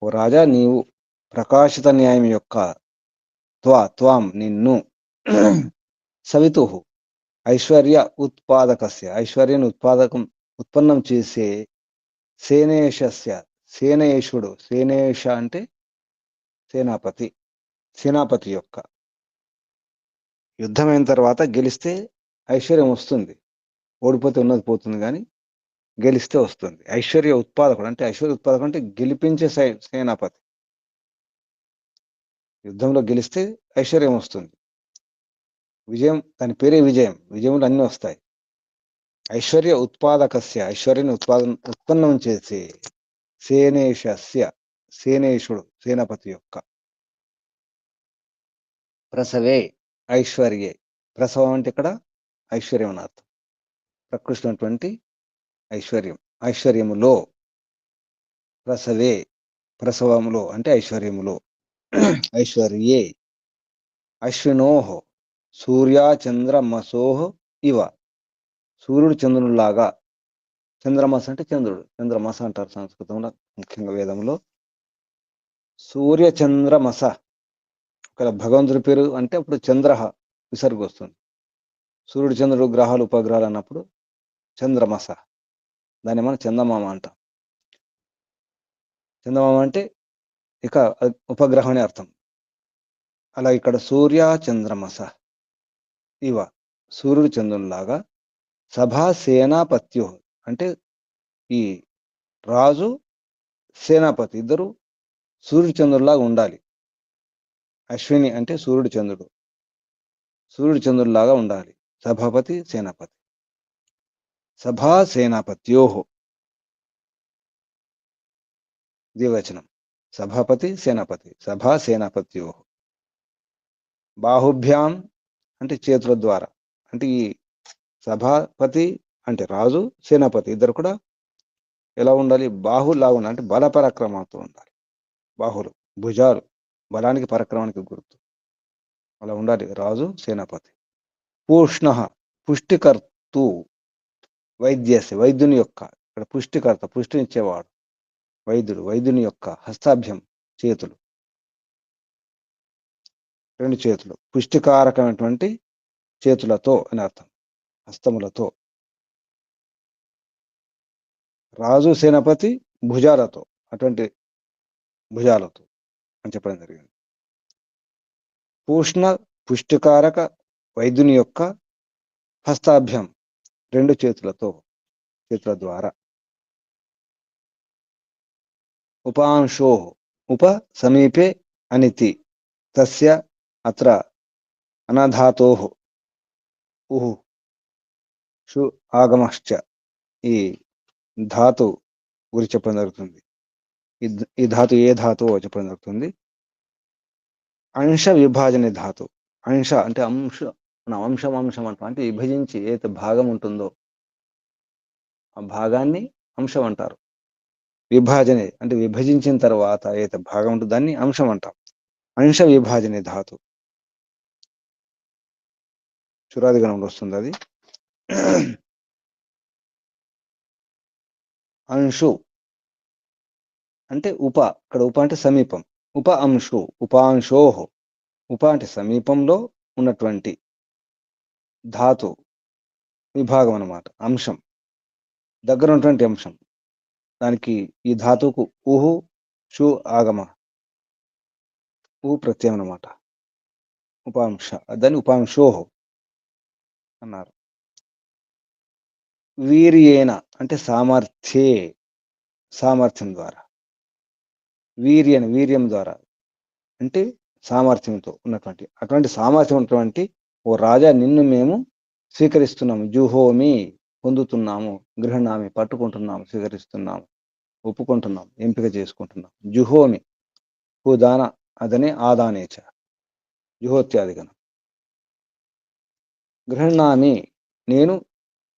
ఓ రాజా నీవు ప్రకాశిత న్యాయం యొక్క త్వాం నిన్ను సవితు ఐశ్వర్య ఉత్పాదకస్య ఐశ్వర్యాన్ని ఉత్పన్నం చేసే సేనేశస్య సేనేశుడు, సేనేశ అంటే సేనాపతి యొక్క, యుద్ధమైన తర్వాత గెలిస్తే ఐశ్వర్యం వస్తుంది, ఓడిపోతే ఉన్నది పోతుంది, కానీ గెలిస్తే వస్తుంది. ఐశ్వర్య ఉత్పాదకుడు అంటే గెలిపించే సేనాపతి. యుద్ధంలో గెలిస్తే ఐశ్వర్యం వస్తుంది, విజయం దాని పేరే విజయం, విజయంలో అన్ని వస్తాయి. ఐశ్వర్య ఉత్పాదకస్య ఐశ్వర్యాన్ని ఉత్పన్నం చేసే సేనేశస్య సేనేశుడు సేనాపతి యొక్క, ప్రసవే ఐశ్వర్యే, ప్రసవం అంటే ఇక్కడ ఐశ్వర్యం అని అర్థం. ప్రకృష్టినటువంటి ఐశ్వర్యం. ఐశ్వర్యములో, ప్రసవే, ప్రసవములో అంటే ఐశ్వర్యములో, ఐశ్వర్యే, అశ్వినోహ సూర్యాచంద్రమసోహ ఇవ. సూర్యుడు చంద్రునిలాగా. చంద్రమస అంటే చంద్రుడు, చంద్రమస అంటారు సంస్కృతంలో, ముఖ్యంగా వేదంలో. సూర్యచంద్రమస. ఇక్కడ భగవంతుడి పేరు అంటే అప్పుడు చంద్ర విసర్గ వస్తుంది. సూర్యుడు, చంద్రుడు, గ్రహాలు, ఉపగ్రహాలు అన్నప్పుడు చంద్రమస. దాన్ని మనం చందమామ అంటాం. చందమామ అంటే ఇక ఉపగ్రహం అని అర్థం. అలా ఇక్కడ సూర్య చంద్రమస ఇవ, సూర్యుడు చంద్రునిలాగా. సభా సేనాపత్యు అంటే ఈ రాజు, సేనాపతి ఇద్దరు సూర్యుడు చంద్రులాగా ఉండాలి. అశ్విని అంటే సూర్యుడు చంద్రుడు, సూర్యుడు చంద్రులాగా ఉండాలి. సభాపతి, సేనాపతి. సభా సేనాపత్యోహో ద్వివచనం. సభాపతి, సేనాపతి. సభా సేనాపత్యోహో. బాహుభ్యాం అంటే చేతుల ద్వారా. అంటే ఈ సభాపతి అంటే రాజు, సేనాపతి ఇద్దరు కూడా ఎలా ఉండాలి? బాహులాగా ఉండాలి. అంటే బల పరాక్రమంతో ఉండాలి. బాహులు, భుజాలు, బలానికి పరాక్రమానికి గుర్తు. అలా ఉండాలి రాజు, సేనాపతి. పూష్ణ పుష్టికర్తు వైద్యస్య, వైద్యుని యొక్క. ఇక్కడ పుష్టికర్త, పుష్టినిచ్చేవాడు వైద్యుడు. వైద్యుని యొక్క హస్తాభ్యం చేతులు, రెండు చేతులు, పుష్టికారకమైనటువంటి చేతులతో అని అర్థం, హస్తములతో. రాజు, సేనాపతి భుజాలతో, అటువంటి భుజాలతో అని చెప్పడం జరిగింది. పూష్ణ పుష్టికారక వైద్యుని యొక్క హస్తాభ్యం, రెండు చేతులతో, చేతుల ద్వారా. ఉపాంశో, ఉప సమీపే అనితి, తస్య అత్ర అనధాతో ఉహు షు ఆగమశ్చ. ఈ ధాతు గురించి చెప్పడం జరుగుతుంది. ఈ ధాతు ఏ ధాతువో చెప్పడం జరుగుతుంది. అంశ విభాజన ధాతు. అంశ అంటే అంశ, అంశం అంశం అంటాం. అంటే విభజించి ఏదైతే భాగం ఉంటుందో ఆ భాగాన్ని అంశం అంటారు. విభాజనే అంటే విభజించిన తర్వాత ఏదైతే భాగం ఉంటుందో దాన్ని అంశం అంటాం. అంశ విభాజనే ధాతు. చురాదిగణంలో వస్తుంది అది. అంశు అంటే ఉప. ఇక్కడ ఉప అంటే సమీపం. ఉప అంశు, ఉపాంశోహో. ఉప అంటే సమీపంలో ఉన్నటువంటి ధాతు, విభాగం అన్నమాట. అంశం, దగ్గర ఉన్నటువంటి అంశం. దానికి ఈ ధాతువుకు ఉహు షు ఆగమ, ఊ ప్రత్యయం అన్నమాట. ఉపాంశ, దాన్ని ఉపాంశోహో అన్నారు. వీర్యేన అంటే సామర్థ్యే, సామర్థ్యం ద్వారా. వీర్యన, వీర్యం ద్వారా అంటే సామర్థ్యంతో ఉన్నటువంటి, అటువంటి సామర్థ్యం ఉన్నటువంటి ఓ రాజా, నిన్ను మేము స్వీకరిస్తున్నాము. జుహోమి పొందుతున్నాము, గృహణామి పట్టుకుంటున్నాము, స్వీకరిస్తున్నాము, ఒప్పుకుంటున్నాం, ఎంపిక చేసుకుంటున్నాం. జుహోమి హుదాన అదనే ఆదానేచ, జుహోత్యాదిగనం. గృహణామి నేను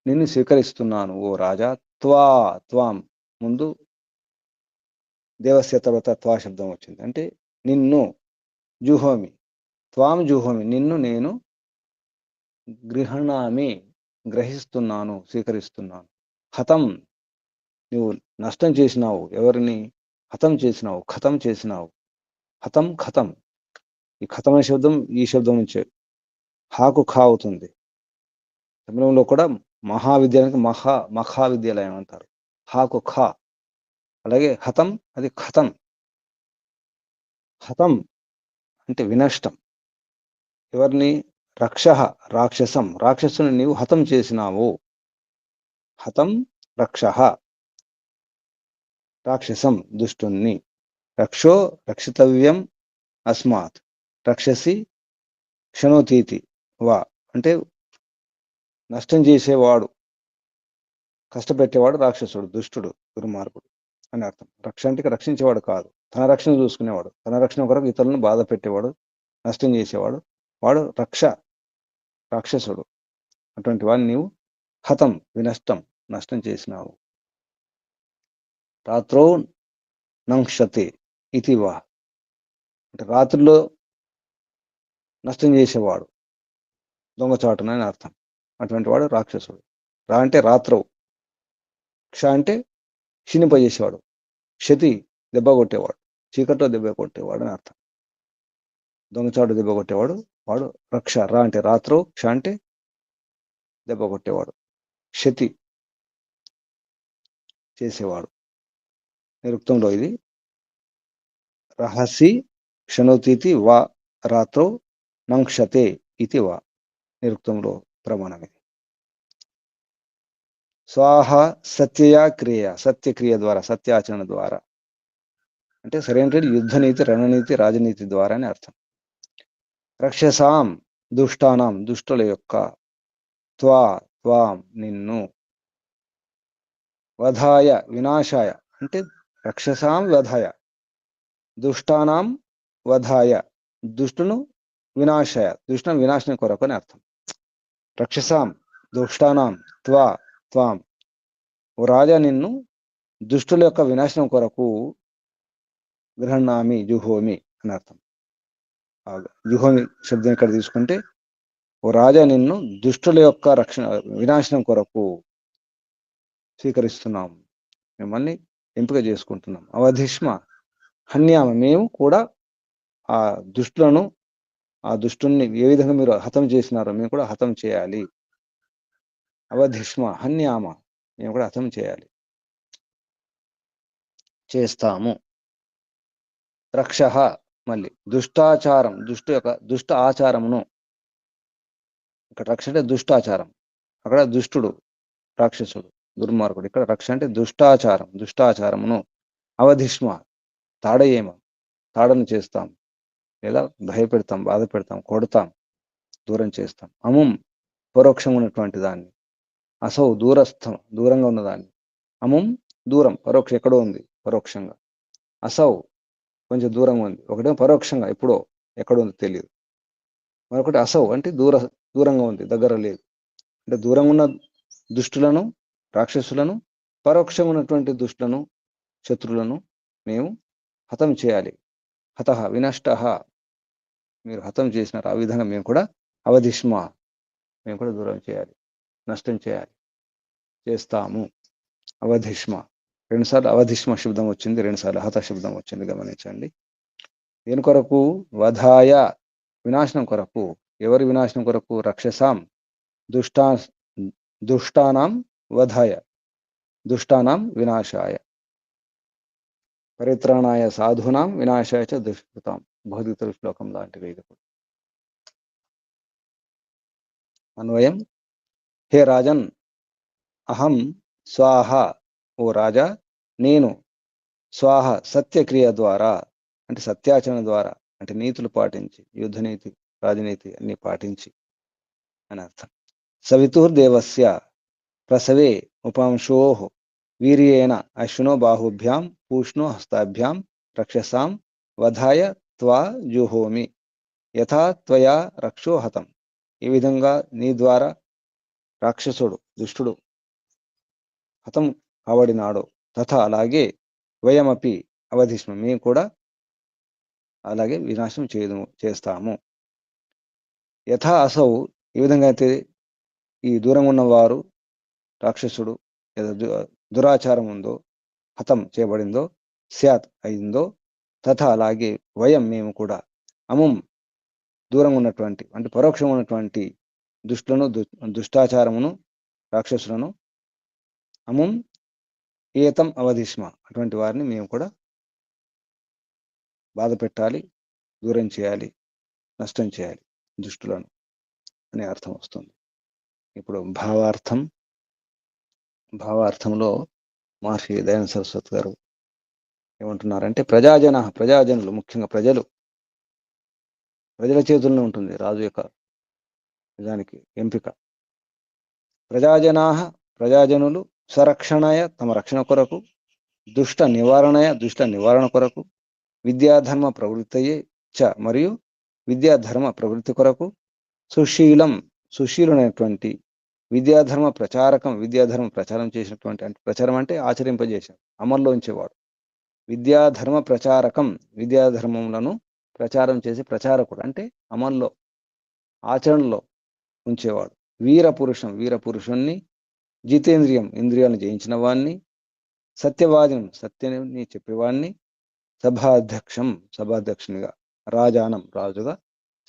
నిన్ను స్వీకరిస్తున్నాను ఓ రాజా. త్వాం ముందు దేవస్య తర్వాత త్వా శబ్దం వచ్చింది. అంటే నిన్ను. జుహోమి త్వాం జుహోమి నిన్ను నేను గృహణామి గ్రహిస్తున్నాను, స్వీకరిస్తున్నాను. హతం నువ్వు నష్టం చేసినావు, ఎవరిని హతం చేసినావు, ఖతం చేసినావు. హతం ఖతం. ఈ ఖతం అనే శబ్దం ఈ శబ్దం నుంచే హాకు ఖా అవుతుంది. తమిళంలో కూడా మహావిద్యాలయానికి మహావిద్యాలయం అంటారు. హాకు ఖా. అలాగే హతం అది ఖతం. హతం అంటే వినష్టం. ఎవరిని? రక్ష రాక్షసం, రాక్షసుని నీవు హతం చేసినావు. హతం రక్ష, రాక్షసం దుష్టుణ్ణి. రక్షో రక్షితవ్యం అస్మాత్, రక్షసి క్షణోతీతి వా అంటే నష్టం చేసేవాడు, కష్టపెట్టేవాడు రాక్షసుడు, దుష్టుడు, దుర్మార్గుడు అని అర్థం. రక్ష అంటే రక్షించేవాడు కాదు, తన రక్షణ చూసుకునేవాడు, తన రక్షణ కొరకు ఇతరులను బాధ పెట్టేవాడు, నష్టం చేసేవాడు, వాడు రక్ష, రాక్షసుడు. అటువంటి వాడిని నీవు హతం వినష్టం, నష్టం చేసినావు. రాత్రో నంక్షతే ఇది వా, అంటే రాత్రిలో నష్టం చేసేవాడు, దొంగచాటున అని అర్థం. అటువంటి వాడు రాక్షసుడు. రా అంటే రాత్రో, క్ష అంటే క్షీణింపజేసేవాడు, క్షతి దెబ్బ కొట్టేవాడు, చీకట్లో దెబ్బ కొట్టేవాడు అని అర్థం. దొంగచాటు దెబ్బ కొట్టేవాడు వాడు రక్ష. రా అంటే రాత్రో, క్ష అంటే దెబ్బ కొట్టేవాడు, క్షతి చేసేవాడు. నిరుక్తంలో ఇది రహసి క్షణోతీతి వా రాత్రో నంక్షతే ఇది వా, నిరుక్తంలో ప్రమాణం ఇది. స్వాహ సత్యయా క్రియ, సత్యక్రియ ద్వారా, సత్యాచరణ ద్వారా, అంటే సరైన యుద్ధనీతి, రణనీతి, రాజనీతి ద్వారా అని అర్థం. రక్షసాం దుష్టానాం, దుష్టుల యొక్క, త్వాం నిన్ను, వధాయ వినాశాయ, అంటే రక్షసాం వధాయ, దుష్టానాం వధాయ, దుష్టును వినాశాయ, దుష్టును వినాశనం కొరకు అని అర్థం. రక్షసాం దుష్టానాం త్వాం, ఓ రాజా నిన్ను దుష్టుల యొక్క వినాశనం కొరకు గృహణామి జుహోమి అని అర్థం. జుహోమి శబ్దం ఇక్కడ తీసుకుంటే, ఓ రాజా నిన్ను దుష్టుల యొక్క వినాశనం కొరకు స్వీకరిస్తున్నాం, మిమ్మల్ని ఎంపిక చేసుకుంటున్నాం. అవధిష్మ హన్యామ, మేము కూడా ఆ దుష్టులను, ఆ దుష్టుల్ని ఏ విధంగా మీరు హతం చేసినారో మేము కూడా హతం చేయాలి. అవధిష్మ హన్యామ, మేము కూడా హతం చేయాలి, చేస్తాము. రక్ష మళ్ళీ దుష్టాచారం, దుష్ట ఆచారమును, ఇక్కడ రక్ష అంటే దుష్టాచారం, అక్కడ దుష్టుడు రాక్షసుడు దుర్మార్గుడు. ఇక్కడ రక్ష అంటే దుష్టాచారమును, అవధిష్మ తాడను చేస్తాం, లేదా భయపెడతాం, బాధ పెడతాం, కొడతాం, దూరం చేస్తాం. అముం పరోక్షంగా ఉన్నటువంటి దాన్ని, అసౌ దూరంగా ఉన్నదాన్ని. అముం దూరం, పరోక్షం ఎక్కడో ఉంది పరోక్షంగా. అసౌ కొంచెం దూరంగా ఉంది, ఒకటేమో పరోక్షంగా ఎప్పుడో ఎక్కడో ఉంది తెలియదు, మరొకటి అసౌ అంటే దూరంగా ఉంది, దగ్గర లేదు. అంటే దూరంగా ఉన్న దుష్టులను, రాక్షసులను, పరోక్షంగా ఉన్నటువంటి దుష్టులను, శత్రులను మేము హతం చేయాలి. హత వినష్ట, మీరు హతం చేసినారు, ఆ విధంగా మేము కూడా అవధిష్మ, మేము కూడా దూరం చేయాలి, నష్టం చేయాలి, చేస్తాము. అవధిష్మ, రెండుసార్లు అవధిష్మ శబ్దం వచ్చింది, రెండుసార్లు హత శబ్దం వచ్చింది, గమనించండి. దేని కొరకు? వధాయ వినాశనం కొరకు. ఎవరి వినాశనం కొరకు? రక్షసాం దుష్టానాం వధాయ, దుష్టానాం వినాశాయ, పరిత్రాణాయ సాధూనాం వినాశాయ చ దుష్కృతాం. భగవద్గీత శ్లోకం లాంటిది ఇది. అన్వయం: హే రాజన్, అహం స్వాహ, ఓ రాజా నేను, స్వాహ సత్యక్రియ ద్వారా, అంటే సత్యాచరణ ద్వారా, అంటే నీతులు పాటించి, యుద్ధనీతి, రాజనీతి అన్ని పాటించి అని అర్థం. సవితుర్దేవస్య ప్రసవే ఉపాంశో వీర్యేణ అశ్వినో బాహుభ్యాం పూష్ణో హస్తాభ్యాం రక్షసాం వధాయ త్వా జుహోమి యథా త్వయా రక్షో హతం. ఈ విధంగా నీ ద్వారా రాక్షసుడు, దుష్టుడు హతం అవడినాడు. తథా అలాగే వయమపి అవధిష్మ, మేము కూడా అలాగే వినాశనం చేస్తాము. యథా అసౌ, ఈ విధంగా అయితే ఈ దూరంగా ఉన్నవారు, రాక్షసుడు దురాచారం ఉందో, హతం చేయబడిందో, స్యాత్ అయిందో, తథా అలాగే వయం మేము కూడా, అముం దూరంగా ఉన్నటువంటి, అంటే పరోక్షంగా ఉన్నటువంటి దుష్టులను, దుష్టాచారమును, రాక్షసులను, అముం ఏతం అవధిష్మ, అటువంటి వారిని మేము కూడా బాధ పెట్టాలి, దూరం చేయాలి, నష్టం చేయాలి దుష్టులను అనే అర్థం వస్తుంది. ఇప్పుడు భావార్థంలో మహర్షి దయానంద సరస్వతి గారు ఏమంటున్నారంటే, ప్రజాజనులు, ముఖ్యంగా ప్రజల చేతుల్లో ఉంటుంది రాజు యొక్క నిజానికి ఎంపిక. ప్రజాజనులు స్వరక్షణాయ, తమ రక్షణ కొరకు, దుష్ట నివారణ కొరకు, విద్యాధర్మ ప్రవృత్తయే చ, మరియు విద్యాధర్మ ప్రవృత్తి కొరకు, సుశీలునైనటువంటి విద్యాధర్మ ప్రచారకం, విద్యాధర్మ ప్రచారం చేసినటువంటి, అంటే ప్రచారం అంటే ఆచరింపజేశాడు, అమల్లో ఉంచేవాడు. విద్యాధర్మ ప్రచారకం, విద్యాధర్మములను ప్రచారం చేసి ప్రచారకుడు అంటే అమల్లో ఆచరణలో ఉంచేవాడు. వీర పురుషం, వీర పురుషుణ్ణి, జితేంద్రియం, ఇంద్రియాలను జయించిన వాణ్ణి, సత్యవాదినం, సత్యాన్ని చెప్పేవాణ్ణి, సభాధ్యక్షం, సభాధ్యక్షునిగా, రాజానం, రాజుగా,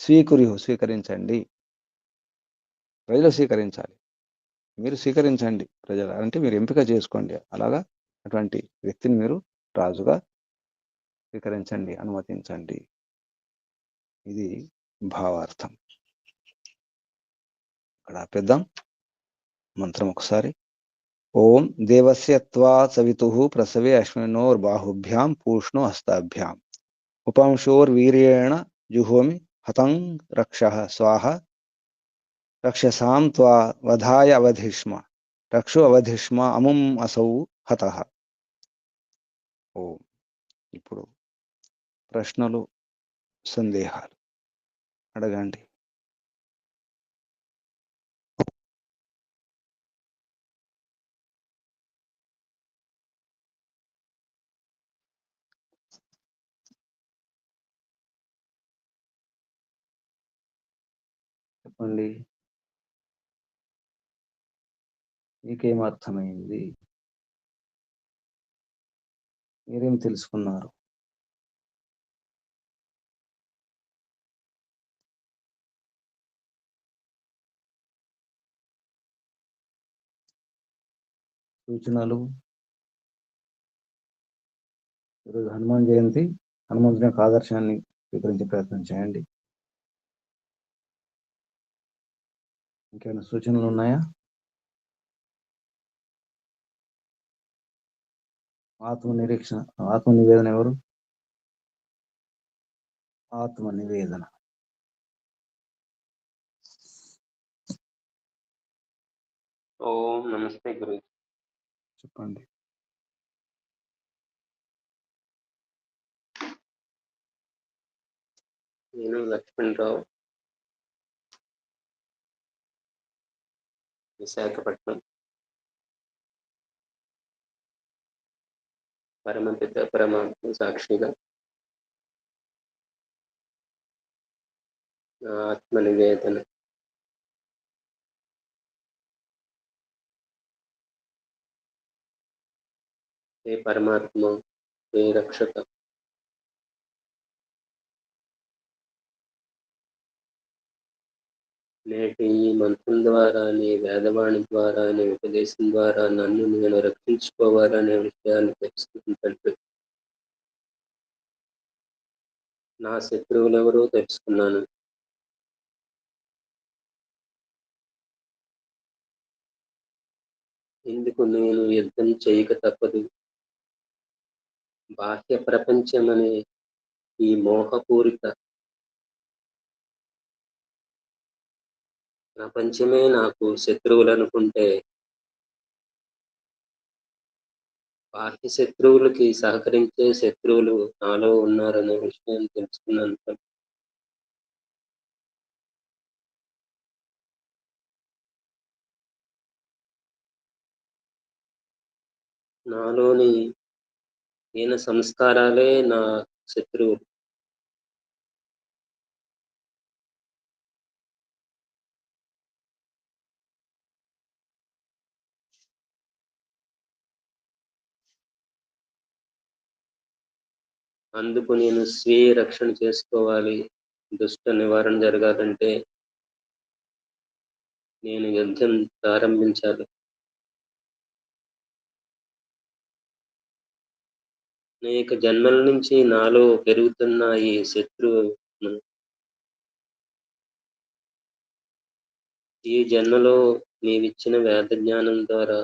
స్వీకరించండి, ప్రజలు స్వీకరించాలి, మీరు స్వీకరించండి ప్రజలు అంటే మీరు ఎంపిక చేసుకోండి, అలాగా అటువంటి వ్యక్తిని మీరు రాజుగా స్వీకరించండి, అనుమతించండి. ఇది భావార్థం. ఇక్కడ ఆపేద్దాం. మంత్రం ఒకసారి. ఓం దేవస్య త్వా సవితుః ప్రసవే అశ్వినోర్బాహుభ్యాం పూష్ణో హస్తాభ్యాం ఉపాంశోర్వీర్యేణ జుహోమి హతం రక్షః స్వాహ రక్షసాం త్వా వధాయ అవధిష్మ రక్షో అవధిష్మ అముం అసౌ హతః. ఓం. ఇప్పుడు ప్రశ్నలు, సందేహాలు అడగండి. చెప్పండి, మీకేం అర్థమైంది, మీరేం తెలుసుకున్నారు? సూచనలు. ఈరోజు హనుమాన్ జయంతి, హనుమంతుని యొక్క ఆదర్శాన్ని స్వీకరించే ప్రయత్నం చేయండి. ఇంకేమైనా సూచనలు ఉన్నాయా? ఆత్మ నిరీక్షణ, ఆత్మ నివేదన ఎవరు? ఆత్మ నివేదన. ఓం నమస్తే గురు. చెప్పండి. నేను లక్ష్మణరావు, విశాఖపట్నం. పరమపిత పరమాత్మ సాక్షిగా నా ఆత్మ నివేదన. ఏ పరమాత్మ, ఏ రక్షక, నేటి ఈ మంత్రం ద్వారా, నీ వేదవాణి ద్వారా, నీ ఉపదేశం ద్వారా నన్ను నేను రక్షించుకోవాలనే విషయాన్ని తెలుసుకుంటే నా శత్రువులెవరో తెలుసుకున్నాను. ఇందుకు నేను యుద్ధం చేయక తప్పదు. బాహ్య ప్రపంచమనే ఈ మోహపూరిత ప్రపంచమే నాకు శత్రువులనుకుంటే బాహ్య శత్రువులకి సహకరించే శత్రువులు నాలో ఉన్నారనే విషయాన్ని తెలుసుకున్నాను. నాలోని హీన సంస్కారాలే నా శత్రువులు. అందుకు నేను స్వీయ రక్షణ చేసుకోవాలి. దుష్ట నివారణ జరగాలంటే నేను యుద్ధం ప్రారంభించాలి. అనేక జన్మల నుంచి నాలో పెరుగుతున్న ఈ శత్రువును ఈ జన్మలో నీవిచ్చిన వేద జ్ఞానం ద్వారా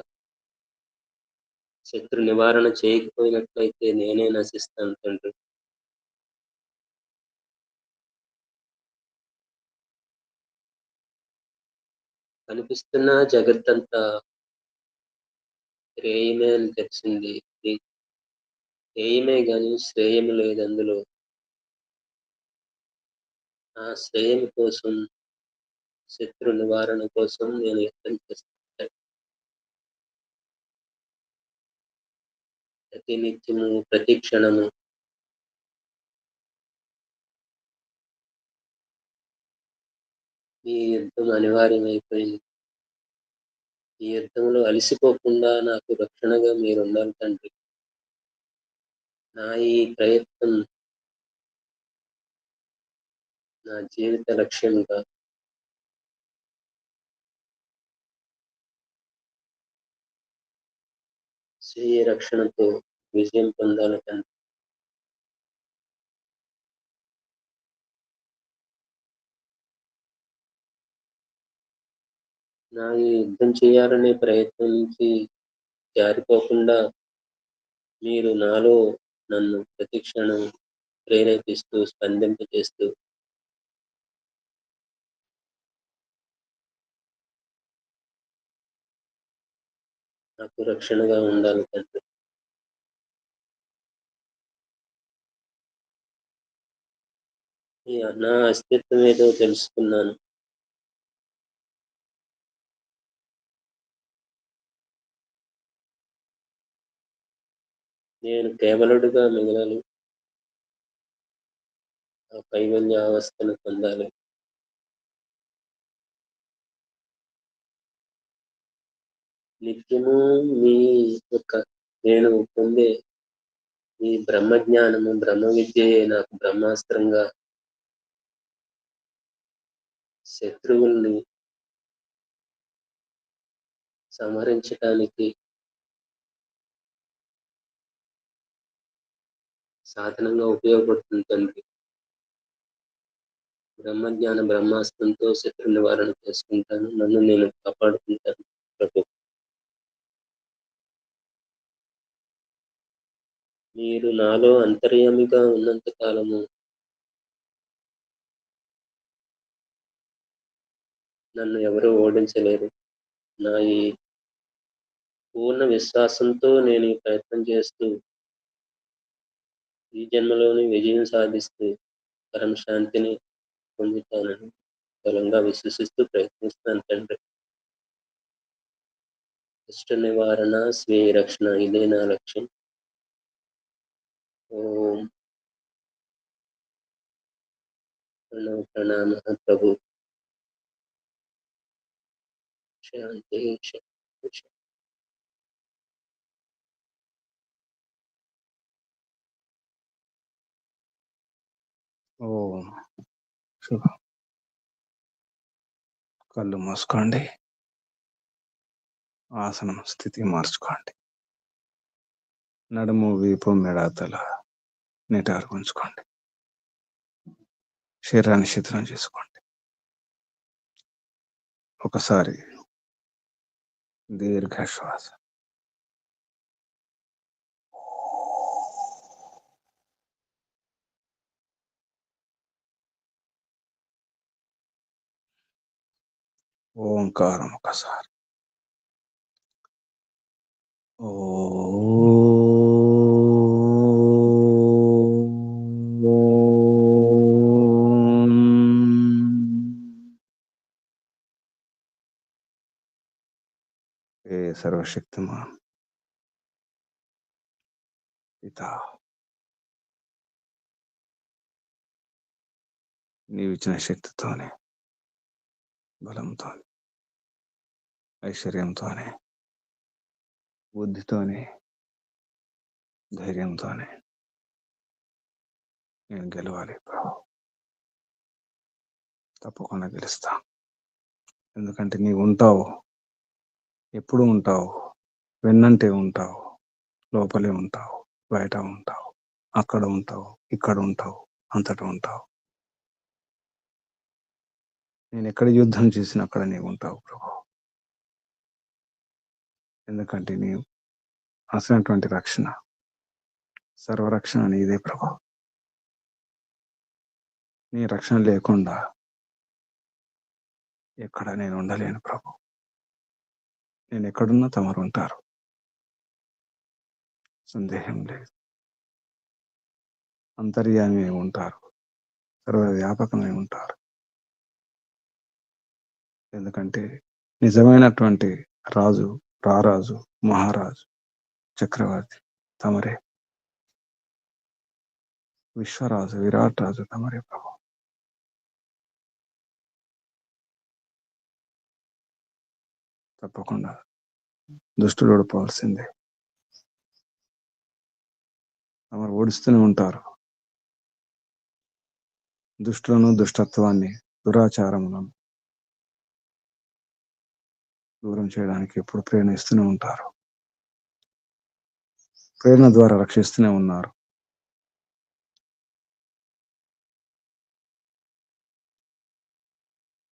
శత్రు నివారణ చేయకపోయినట్లయితే నేనే నశిస్తాను తండ్రి. కనిపిస్తున్న జగత్తంతా శ్రేయమే అని తెలిసింది. శ్రేయమే గాని శ్రేయము లేదు అందులో. ఆ శ్రేయం కోసం శత్రు నివారణ కోసం నేను యత్నం చేస్తాను. ప్రతి నిత్యము, ప్రతి క్షణము ఈ యుద్ధం అనివార్యమైపోయింది. ఈ యుద్ధంలో అలసిపోకుండా నాకు రక్షణగా మీరు ఉండాలి తండ్రి. నా ఈ ప్రయత్నం నా జీవిత లక్ష్యంగా స్వీయ రక్షణతో విజయం పొందాలి తండ్రి. నా ఈ యుద్ధం చేయాలనే ప్రయత్నం నుంచి జారిపోకుండా మీరు నాలో నన్ను ప్రతి క్షణం ప్రేరేపిస్తూ, స్పందింపజేస్తూ నాకు రక్షణగా ఉండాలి తండ్రి. నా అస్తిత్వం ఏదో తెలుసుకున్నాను. నేను కేవలుడిగా మిగలాలి. ఆ కైవల్య అవస్థను పొందాలి. నిత్యము మీ యొక్క నేను పొందే ఈ బ్రహ్మజ్ఞానము, బ్రహ్మ విద్యయే నాకు బ్రహ్మాస్త్రంగా శత్రువుల్ని సంహరించటానికి సాధనంగా ఉపయోగపడుతుంది తండ్రి. బ్రహ్మజ్ఞాన బ్రహ్మాస్త్రంతో శత్రు నివారణ చేసుకుంటాను. నన్ను నేను కాపాడుకుంటాను ప్రభు. మీరు నాలో అంతర్యామిగా ఉన్నంత కాలము నన్ను ఎవరూ ఓడించలేరు. నా ఈ పూర్ణ విశ్వాసంతో నేను ఈ ప్రయత్నం చేస్తూ ఈ జన్మలోని విజయం సాధిస్తూ పరమ శాంతిని పొందుతానని బలంగా విశ్వసిస్తూ ప్రయత్నిస్తాను తండ్రి. దుష్ట నివారణ, స్వీయ రక్షణ ఇదే నా లక్ష్యం. ఓం ప్రణామ ప్రభు. శాంతి శాంతి. ఓం శుభం. కళ్ళు మూసుకోండి. ఆసనం స్థితి మార్చుకోండి. నడుము, వీపు, మెడ, తల నిటారు ఉంచుకోండి. శరీరాన్ని శిథిలం చేసుకోండి. ఒకసారి దీర్ఘ శ్వాస. ఓంకారం ఒకసారి. ఏ సర్వశక్తిమాన్ పితా, నీవిచ్చిన శక్తితోనే, బలంతో, ఐశ్వర్యంతోనే, బుద్ధితోనే, ధైర్యంతోనే నేను గెలవాలి ప్రభు. తప్పకుండా గెలుస్తా. ఎందుకంటే నీవు ఉంటావు, ఎప్పుడు ఉంటావు, వెన్నంటే ఉంటావు, లోపలే ఉంటావు, బయట ఉంటావు, అక్కడ ఉంటావు, ఇక్కడ ఉంటావు, అంతటా ఉంటావు. నేను ఎక్కడ యుద్ధం చేసినా అక్కడ నీవు ఉంటావు ప్రభు. ఎందుకంటే నీవు అసలైనటువంటి రక్షణ, సర్వరక్షణ నీదే ప్రభు. నీ రక్షణ లేకుండా ఎక్కడ నేను ఉండలేను ప్రభు. నేను ఎక్కడున్నా తమరు ఉంటారు, సందేహం లేదు. అంతర్యామి ఉంటారు, సర్వవ్యాపకమై ఉంటారు. ఎందుకంటే నిజమైనటువంటి రాజు, రారాజు, మహారాజు, చక్రవర్తి తమరే. విశ్వరాజు, విరాట్ రాజు తమరే ప్రభు. తప్పకుండా దుష్టుడు ఓడిపోవాల్సిందే. తమరు ఓడిస్తూనే ఉంటారు. దుష్టులను, దుష్టత్వాన్ని, దురాచారములను దూరం చేయడానికి ఎప్పుడు ప్రేరణ ఇస్తూనే ఉంటారు. ప్రేరణ ద్వారా రక్షిస్తూనే ఉన్నారు.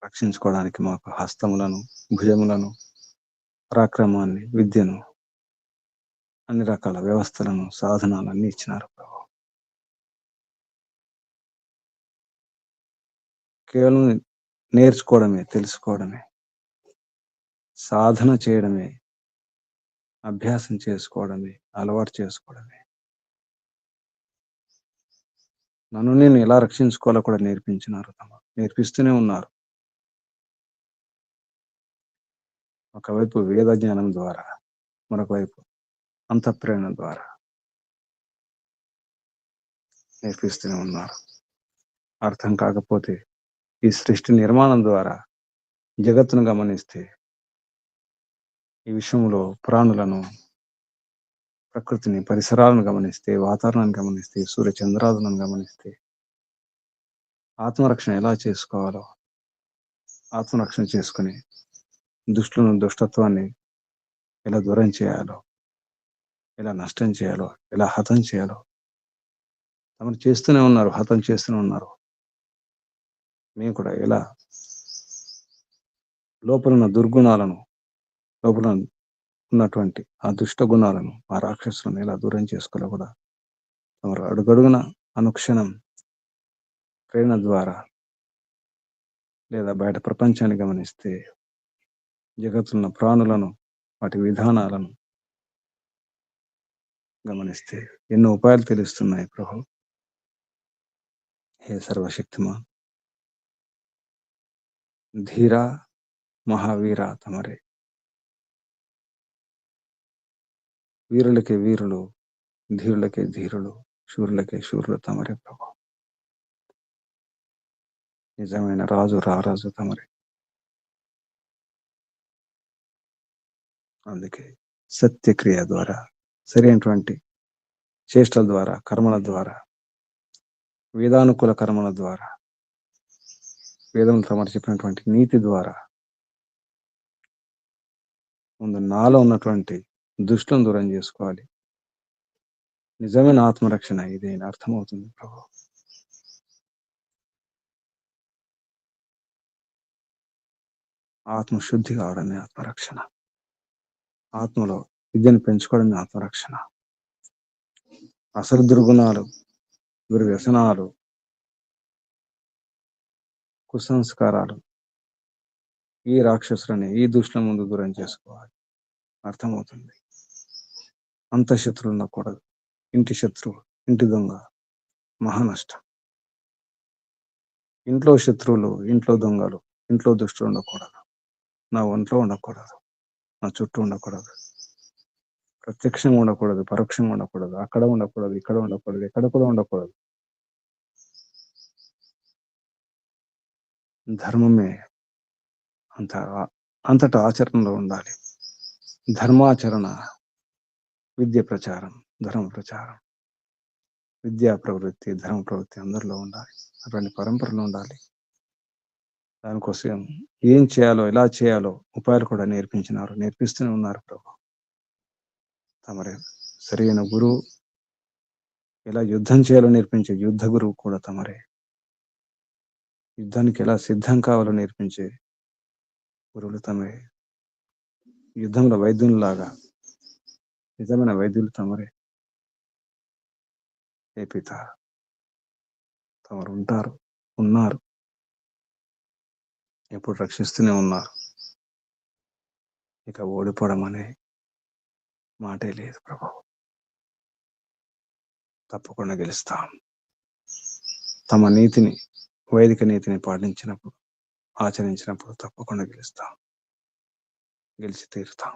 రక్షించుకోవడానికి మాకు హస్తములను, భుజములను, పరాక్రమాన్ని, విద్యను, అన్ని రకాల వ్యవస్థలను, సాధనాలన్నీ ఇచ్చినారు ప్రభు. కేవలం నేర్చుకోవడమే, తెలుసుకోవడమే, సాధన చేయడమే, అభ్యాసం చేసుకోవడమే, అలవాటు చేసుకోవడమే. నన్ను నేను ఎలా రక్షించుకోవాలో కూడా నేర్పించినారు. నేర్పిస్తూనే ఉన్నారు. ఒకవైపు వేద జ్ఞానం ద్వారా, మరొక వైపు అంతఃప్రేరణ ద్వారా నేర్పిస్తూనే ఉన్నారు. అర్థం కాకపోతే ఈ సృష్టి నిర్మాణం ద్వారా జగత్తును గమనిస్తే, ఈ విషయంలో ప్రాణులను, ప్రకృతిని, పరిసరాలను గమనిస్తే, వాతావరణాన్ని గమనిస్తే, సూర్య చంద్రాలను గమనిస్తే, ఆత్మరక్షణ ఎలా చేసుకోవాలో, ఆత్మరక్షణ చేసుకుని దుష్టులను, దుష్టత్వాన్ని ఎలా దూరం చేయాలో, ఎలా నష్టం చేయాలో, ఎలా హతం చేయాలో తమరు చేస్తూనే ఉన్నారు. హతం చేస్తూనే ఉన్నారు. మేము కూడా ఎలా లోపల ఉన్న దుర్గుణాలను, లోపల ఉన్నటువంటి ఆ దుష్ట గుణాలను, ఆ రాక్షసులను ఎలా దూరం చేసుకోవాలో కూడా తమరు అడుగడుగున అనుక్షణం ప్రేరణ ద్వారా లేదా బయట ప్రపంచాన్ని గమనిస్తే, జగత్తున్న ప్రాణులను, వాటి విధానాలను గమనిస్తే ఎన్నో ఉపాయాలు తెలుస్తున్నాయి ప్రభు. హే సర్వశక్తిమా, ధీర, మహావీర తమరే. వీరులకే వీరులు, ధీరులకే ధీరులు, శూరులకే శూరులు తమరే ప్రభు. నిజమైన రాజు, రారాజు తమరే. అందుకే సత్యక్రియ ద్వారా, సరైనటువంటి చేష్టల ద్వారా, కర్మల ద్వారా, వేదానుకూల కర్మల ద్వారా, వేదం తమరు చెప్పినటువంటి నీతి ద్వారా ముందు నాలో ఉన్నటువంటి దుష్టులను దూరం చేసుకోవాలి. నిజమైన ఆత్మరక్షణ ఇదే అర్థమవుతుంది ప్రభు. ఆత్మశుద్ధి కావడమే ఆత్మరక్షణ. ఆత్మలో విద్యను పెంచుకోవడమే ఆత్మరక్షణ. అసలు దుర్గుణాలు, దుర్వ్యసనాలు, కుసంస్కారాలు, ఈ రాక్షసులని, ఈ దుష్టుల ముందు దూరం చేసుకోవాలి. అర్థమవుతుంది. అంత శత్రువులు ఉండకూడదు. ఇంటి శత్రువు, ఇంటి దొంగ మహానష్టం. ఇంట్లో శత్రువులు, ఇంట్లో దొంగలు, ఇంట్లో దుష్టులు ఉండకూడదు. నా ఒంట్లో ఉండకూడదు, నా చుట్టూ ఉండకూడదు, ప్రత్యక్షంగా ఉండకూడదు, పరోక్షంగా ఉండకూడదు, అక్కడ ఉండకూడదు, ఇక్కడ ఉండకూడదు, ఎక్కడ కూడా ఉండకూడదు. ధర్మమే అంతటా ఆచరణలో ఉండాలి. ధర్మాచరణ, విద్య ప్రచారం, ధర్మ ప్రచారం, విద్యా ప్రవృత్తి, ధర్మ ప్రవృత్తి అందరిలో ఉండాలి. అటువంటి పరంపరలో ఉండాలి. దానికోసం ఏం చేయాలో, ఎలా చేయాలో ఉపాయాలు కూడా నేర్పించినారు, నేర్పిస్తూనే ఉన్నారు ప్రభు. తమరే సరైన గురువు. ఎలా యుద్ధం చేయాలో నేర్పించే యుద్ధ గురువు కూడా తమరే. యుద్ధానికి ఎలా సిద్ధం కావాలో నేర్పించే గురువులు తమరే. యుద్ధంలో వైద్యునిలాగా నిజమైన వైద్యులు తమరే. ఏ పిత, తమరు ఉంటారు, ఉన్నారు, ఎప్పుడు రక్షిస్తూనే ఉన్నారు. ఇక ఓడిపోవడం అనే మాటే లేదు ప్రభు. తప్పకుండా గెలుస్తాం. తమ నీతిని, వైదిక నీతిని పాటించినప్పుడు ఆచరించినప్పుడు తప్పకుండా గెలుస్తాం, గెలిచి తీరుతాం.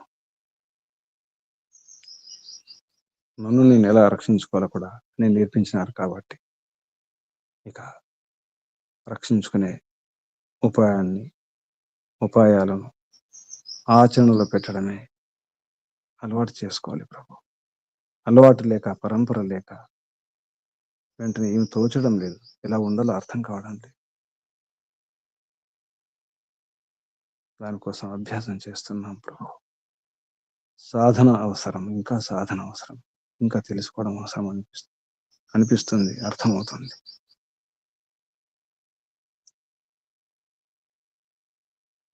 నన్ను నేను ఎలా రక్షించుకోవాలో కూడా నేను నేర్పించినారు కాబట్టి ఇక రక్షించుకునే ఉపాయాలను ఆచరణలో పెట్టడమే అలవాటు చేసుకోవాలి ప్రభు. అలవాటు లేక, పరంపర లేక వెంటనే ఏం తోచడం లేదు, ఎలా ఉండాలో అర్థం కావడం లేదు. దానికోసం అభ్యాసం చేస్తున్నాం ప్రభు. సాధన అవసరం, ఇంకా సాధన అవసరం, ఇంకా తెలుసుకోవడం అవసరం అనిపిస్తుంది, అర్థమవుతుంది.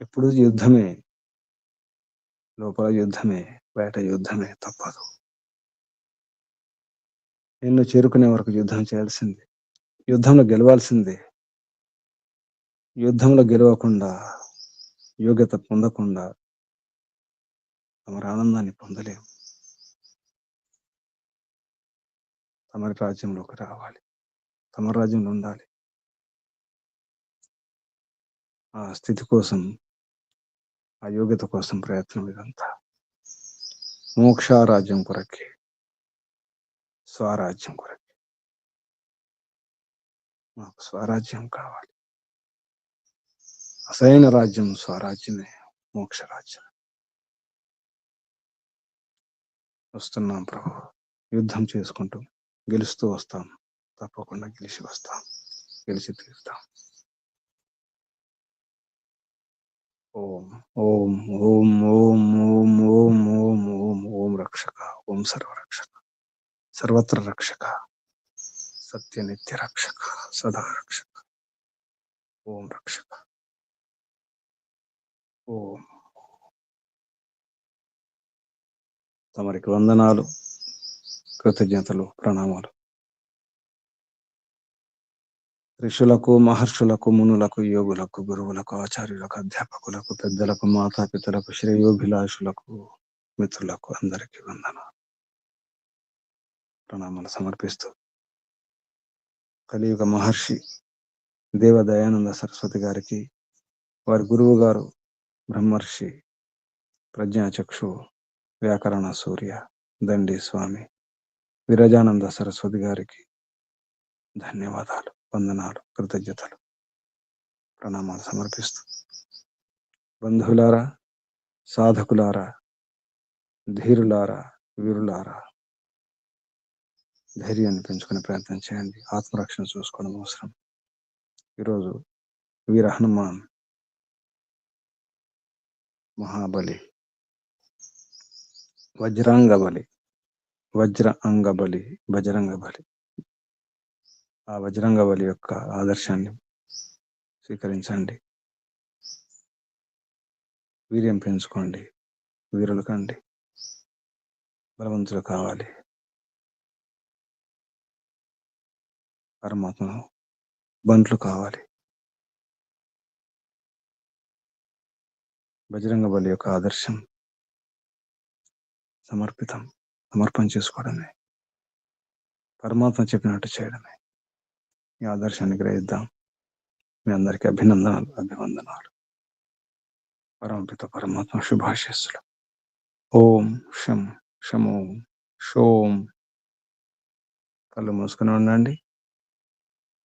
ఎప్పుడు యుద్ధమే, లోపల యుద్ధమే, బయట యుద్ధమే, తప్పదు. నిన్ను చేరుకునే వరకు యుద్ధం చేయాల్సిందే, యుద్ధంలో గెలవాల్సిందే. యుద్ధంలో గెలవకుండా, యోగ్యత పొందకుండా తమరి ఆనందాన్ని పొందలేము. తమరి రాజ్యంలోకి రావాలి, తమరి రాజ్యంలో ఉండాలి. ఆ స్థితి కోసం, ఆ యోగ్యత కోసం ప్రయత్నం ఇదంతా. మోక్షారాజ్యం కొరకే, స్వరాజ్యం కొరకే. మాకు స్వరాజ్యం కావాలి. అసలైన రాజ్యం స్వరాజ్యమే, మోక్షరాజ్యం. వస్తున్నాం ప్రభు, యుద్ధం చేసుకుంటూ గెలుస్తూ వస్తాం, తప్పకుండా గెలిచి వస్తాం, గెలిచి తీరుతాం. ఓం ఓం ఓం ఓం ఓం ఓం ఓం ఓం ఓం రక్షక, ఓం సర్వరక్షక, సర్వత్ర రక్షక, సత్య నిత్య రక్షక, సదా రక్షక, ఓం రక్షక, ఓం. తమరికి వందనాలు, కృతజ్ఞతలు, ప్రణామాలు. ఋషులకు, మహర్షులకు, మునులకు, యోగులకు, గురువులకు, ఆచార్యులకు, అధ్యాపకులకు, పెద్దలకు, మాతాపితలకు, శ్రేయోభిలాషులకు, మిత్రులకు అందరికీ వందనాలు, ప్రణామాలు సమర్పిస్తూ కలియుగ మహర్షి దేవదయానంద సరస్వతి గారికి, వారి గురువు గారు బ్రహ్మర్షి ప్రజ్ఞాచక్షు వ్యాకరణ సూర్య దండి స్వామి విరజానంద సరస్వతి గారికి ధన్యవాదాలు, వందనాలు, కృతజ్ఞతలు, ప్రణామాలు సమర్పిస్తూ బంధువులారా, సాధకులారా, ధీరులారా, వీరులారా, ధైర్యాన్ని పెంచుకునే ప్రయత్నం చేయండి. ఆత్మరక్షణ చూసుకోవడం అవసరం. ఈరోజు వీర హనుమాన్, మహాబలి, వజ్ర అంగబలి, బజరంగ బలి, ఆ వజ్రంగ బలి యొక్క ఆదర్శాన్ని స్వీకరించండి. వీర్యం పెంచుకోండి, వీరులు కండి, బలవంతులు కావాలి. పరమాత్మను బంట్లు కావాలి. బజరంగ బలి యొక్క ఆదర్శం సమర్పణ చేసుకోవడమే, పరమాత్మ చెప్పినట్టు చేయడమే. ఈ ఆదర్శాన్ని గ్రహిద్దాం. మీ అందరికీ అభివందనాలు. పరమపిత పరమాత్మ శుభాశీస్సులు. ఓం శం శమోం షోం. కళ్ళు మూసుకుని ఉండండి.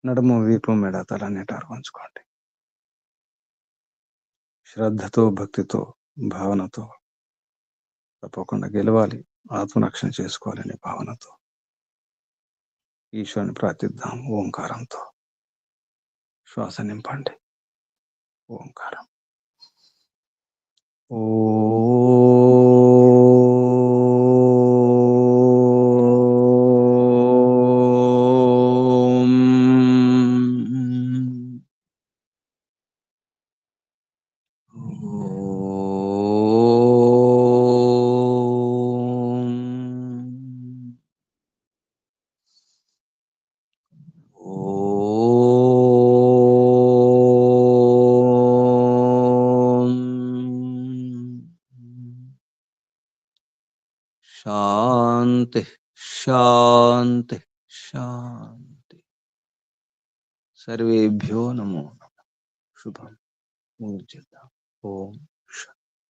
నడుము, వీపు, మెడ, తల నిటారు ఉంచుకోండి. శ్రద్ధతో, భక్తితో, భావనతో తప్పకుండా గెలవాలి, ఆత్మరక్షణ చేసుకోవాలనే భావనతో ఈశ్వరుని ప్రార్థిద్దాం. ఓంకారంతో శ్వాస నింపండి. ఓంకారం. ఓ శాంతి శాంతి శాంతి. సర్వేభ్యో నమో నమః. శుభం. ముందుకు చేద్దాం. ఓం